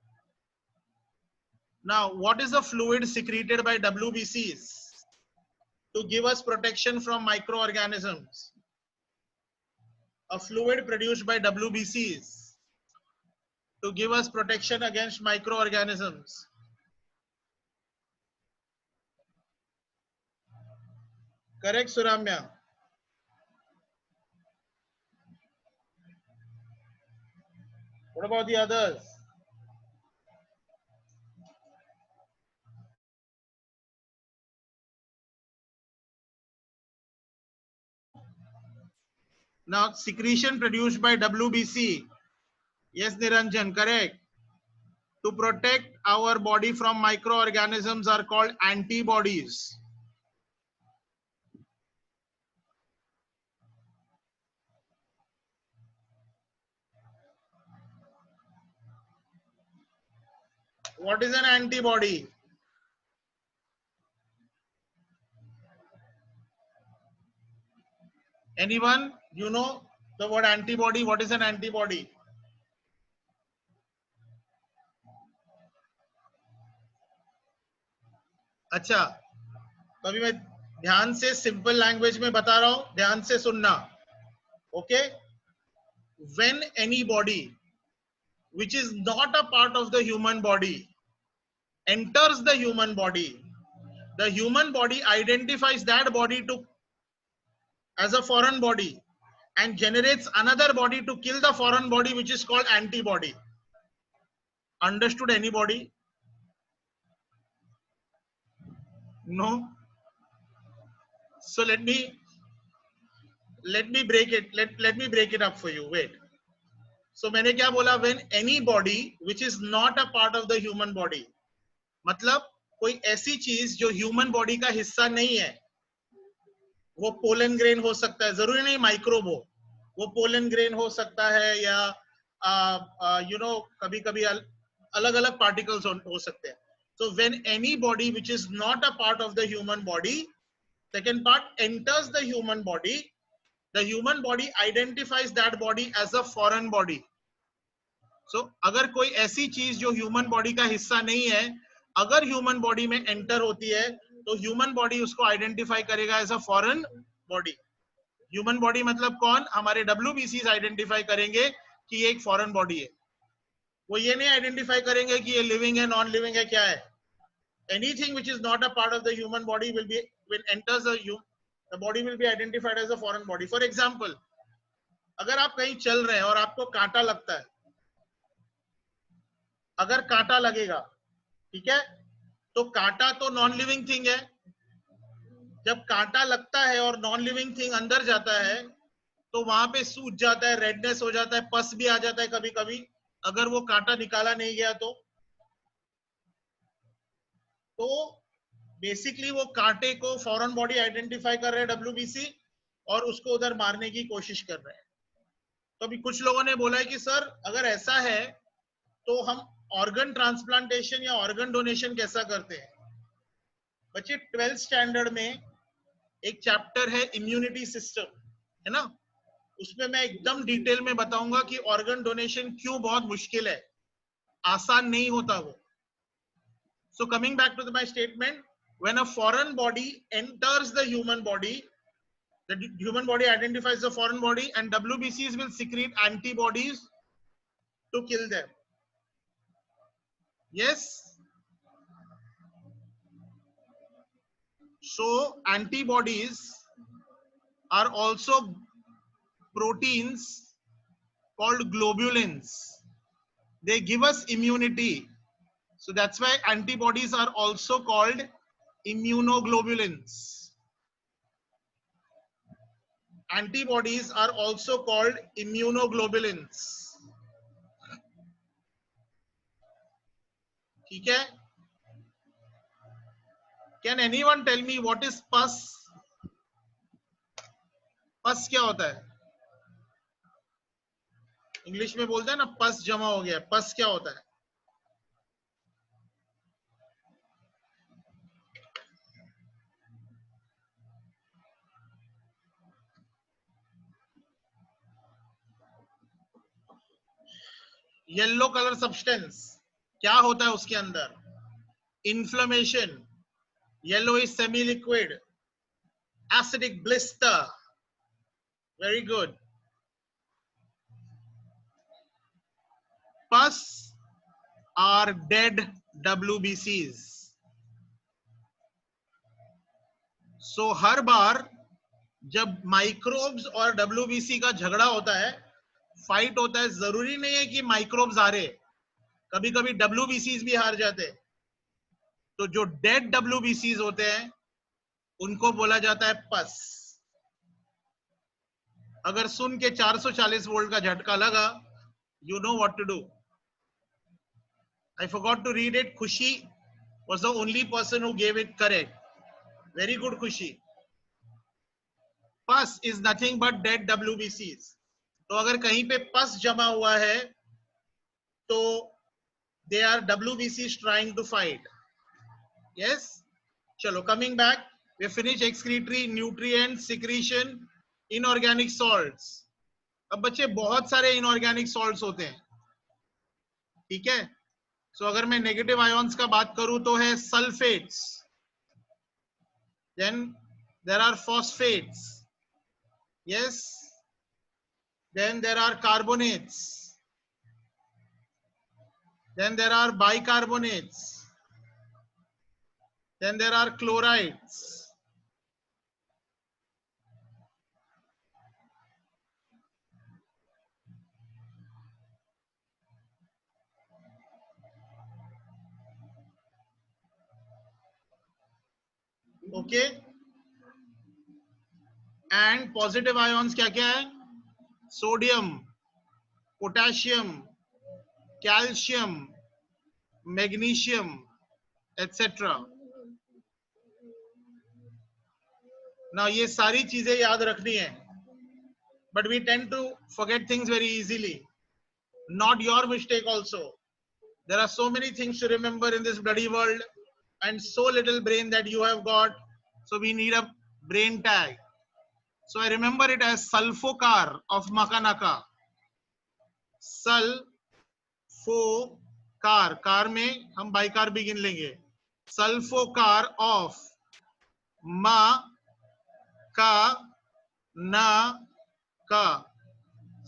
Now, what is the fluid secreted by WBCs to give us protection from microorganisms? A fluid produced by WBCs to give us protection against microorganisms. Correct, Suramya. What about the others? Now, secretion produced by WBC. Yes, Niranjan, correct. To protect our body from microorganisms are called antibodies. What is an antibody? Anyone? You know the word antibody? What is an antibody? अच्छा, तो अभी मैं ध्यान से simple language में बता रहा हूं, ध्यान से सुनना. Okay, when any body which is not a part of the human body enters the human body identifies that body to as a foreign body and generates another body to kill the foreign body, which is called antibody. Understood anybody? No? So let me break it. Let me break it up for you. Wait. So मैंने क्या बोला? When any body which is not a part of the human body, मतलब कोई ऐसी चीज जो human body का हिस्सा नहीं है, वो पोलन ग्रेन हो सकता है, जरूरी नहीं माइक्रोब हो, वो पोलन ग्रेन हो सकता है, या यू नो कभी कभी अलग अलग पार्टिकल्स हो सकते हैं. So when any body which is not a part of the human body, second part, enters the human body identifies that body as a foreign body. So अगर कोई ऐसी चीज जो ह्यूमन बॉडी का हिस्सा नहीं है, अगर ह्यूमन बॉडी में एंटर होती है, तो ह्यूमन बॉडी उसको आइडेंटिफाई करेगा as a foreign body. Human body मतलब कौन? हमारे WBCs आइडेंटिफाई करेंगे कि ये एक फॉरेन बॉडी है. वो ये नहीं आइडेंटिफाई करेंगे कि ये लिविंग है, नॉन लिविंग है, क्या है. Anything which is not a part of the human body will be, when enters the body will be identified as a foreign body. For example, अगर आप कहीं चल रहे हैं और आपको कांटा लगता है, अगर कांटा लगेगा, ठीक है, तो कांटा तो नॉन लिविंग थिंग है. जब कांटा लगता है और नॉन लिविंग थिंग अंदर जाता है, तो वहां पे सूज जाता है, रेडनेस हो जाता है, पस भी आ जाता है कभी कभी, अगर वो कांटा निकाला नहीं गया तो बेसिकली वो कांटे को फॉरेन बॉडी आइडेंटिफाई कर रहे हैं WBC, और उसको उधर मारने की कोशिश कर रहे हैं. तो अभी कुछ लोगों ने बोला है कि सर अगर ऐसा है तो हम ऑर्गन ट्रांसप्लांटेशन या ऑर्गन डोनेशन कैसा करते हैं. बच्चे 12th स्टैंडर्ड में एक चैप्टर है इम्यूनिटी सिस्टम, है ना, उसमें मैं एकदम डिटेल में बताऊंगा कि ऑर्गन डोनेशन क्यों बहुत मुश्किल है, आसान नहीं होता वो. So coming back to my statement, when a foreign body enters the human body identifies the foreign body, and WBCs will secrete antibodies to kill them. Yes. So antibodies are also proteins called globulins. They give us immunity. So that's why antibodies are also called immunoglobulins. Antibodies are also called immunoglobulins. ठीक है? Can anyone tell me what is pus? Pus क्या होता है? English में बोलते हैं ना पस जमा हो गया. पस क्या होता है? Yellow colour substance. क्या होता है उसके अंदर? Inflammation. Yellow is semi liquid. Acidic blister. Very good. Pus are dead WBCs. सो हर बार जब माइक्रोब्स और WBC का झगड़ा होता है, फाइट होता है, जरूरी नहीं है कि माइक्रोब्स हारे, कभी कभी WBCs भी हार जाते हैं। तो जो डेड WBCs होते हैं उनको बोला जाता है पस। अगर सुन के 440 वोल्ट का झटका लगा, you know what to do. I forgot to read it. Khushi was the only person who gave it correct. Very good, Khushi. Pus is nothing but dead WBCs. तो अगर कहीं पे पस जमा हुआ है तो they are WBCs trying to fight. Yes. चलो, coming back, we finished excretory, nutrients, secretion, inorganic salts. अब बच्चे बहुत सारे inorganic salts होते हैं, ठीक है। सो अगर मैं नेगेटिव आयोन्स का बात करूं तो है sulphates, then there are phosphates, yes, then there are carbonates, then there are bicarbonates, then there are chlorides. Okay, and positive ions क्या क्या है? Sodium, potassium, calcium, magnesium, etcetera. ना ये सारी चीजें याद रखनी है, but we tend to forget things very easily. Not your mistake also. There are so many things to remember in this bloody world and so little brain that you have got. So we need a brain tag. So I remember it as sulfocar of Makanaka. Sulfocar. Car में हम बाइकार भी गिन लेंगे. Sulfocar of Makanaka.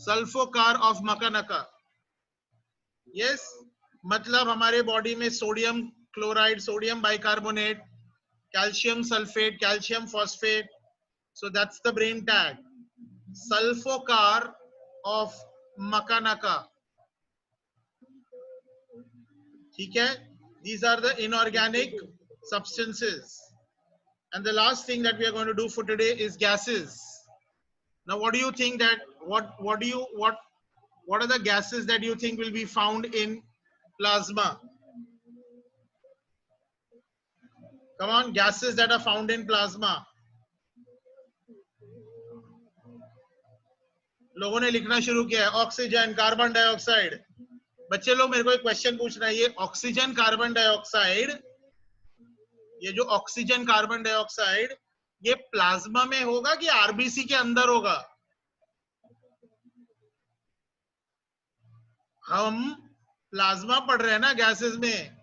Sulfocar of Makanaka. Yes. मतलब हमारे body में sodium chloride, sodium bicarbonate, calcium sulphate, calcium phosphate. So that's the brain tag, सल्फोकार of मकानाका. ठीक है, these are the inorganic substances. And the last thing that we are going to do for today is gases. Now what do you think that what are the gases that you think will be found in plasma? Come on, gases that are found in plasma. लोगों ने लिखना शुरू किया है. Oxygen, carbon dioxide. बच्चे लोग मेरे को एक क्वेश्चन पूछना है, ये ऑक्सीजन कार्बन डाइऑक्साइड, ये जो ऑक्सीजन कार्बन डाइऑक्साइड ये प्लाज्मा में होगा कि आरबीसी के अंदर होगा? हम प्लाज्मा पढ़ रहे हैं ना गैसेस में.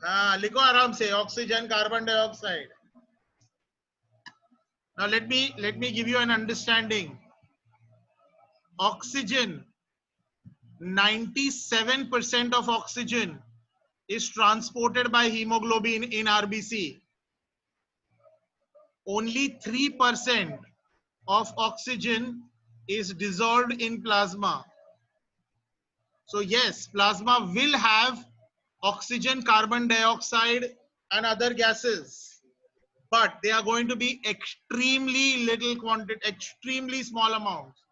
हाँ, लिखो आराम से, oxygen carbon dioxide. Now let me give you an understanding. Oxygen, 97% of oxygen is transported by hemoglobin in RBC. Only 3% of oxygen is dissolved in plasma. So yes, plasma will have oxygen, carbon dioxide and other gases, but they are going to be extremely little quantity, extremely small amounts.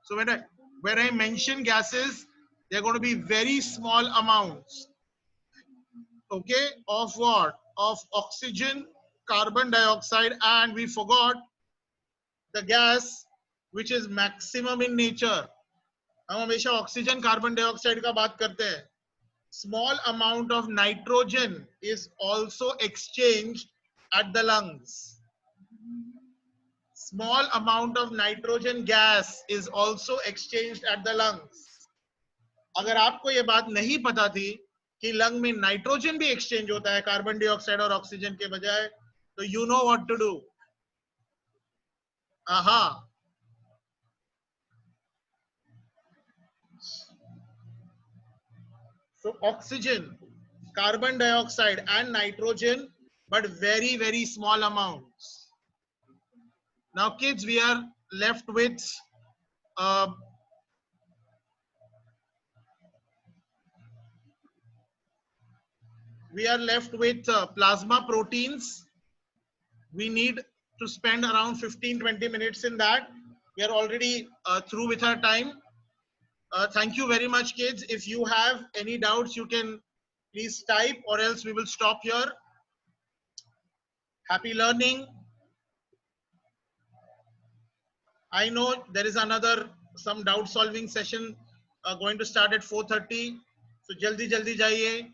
So when I mention gases, they're going to be very small amounts. Okay, of what? Of oxygen, carbon dioxide, and we forgot the gas which is maximum in nature. हम हमेशा oxygen carbon dioxide का बात करते हैं. Small amount of nitrogen is also exchanged at the lungs. Small amount of nitrogen gas is also exchanged at the lungs. अगर आपको ये बात नहीं पता थी कि लंग में नाइट्रोजन भी एक्सचेंज होता है कार्बन डाइऑक्साइड और ऑक्सीजन के बजाय, तो you know what to do. आहा, so oxygen carbon dioxide and nitrogen, but very, very small amounts. Now, kids, we are left with uh, plasma proteins. We need to spend around 15-20 minutes in that. We are already through with our time. Thank you very much, kids. If you have any doubts, you can please type, or else we will stop here. Happy learning. I know there is some doubt solving session going to start at 4:30. So jaldi jaldi jaiye.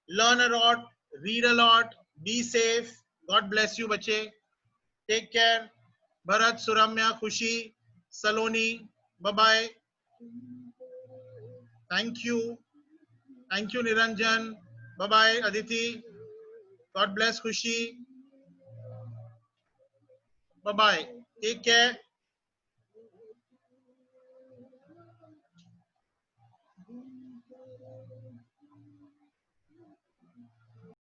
Learn a lot, read a lot, be safe. God bless you, bache. Take care. Bharat, Suramya, Khushi, Saloni. Bye-bye. Thank you. Thank you, Niranjan. Bye-bye, Aditi. God bless, Khushi. Bye-bye. Take care.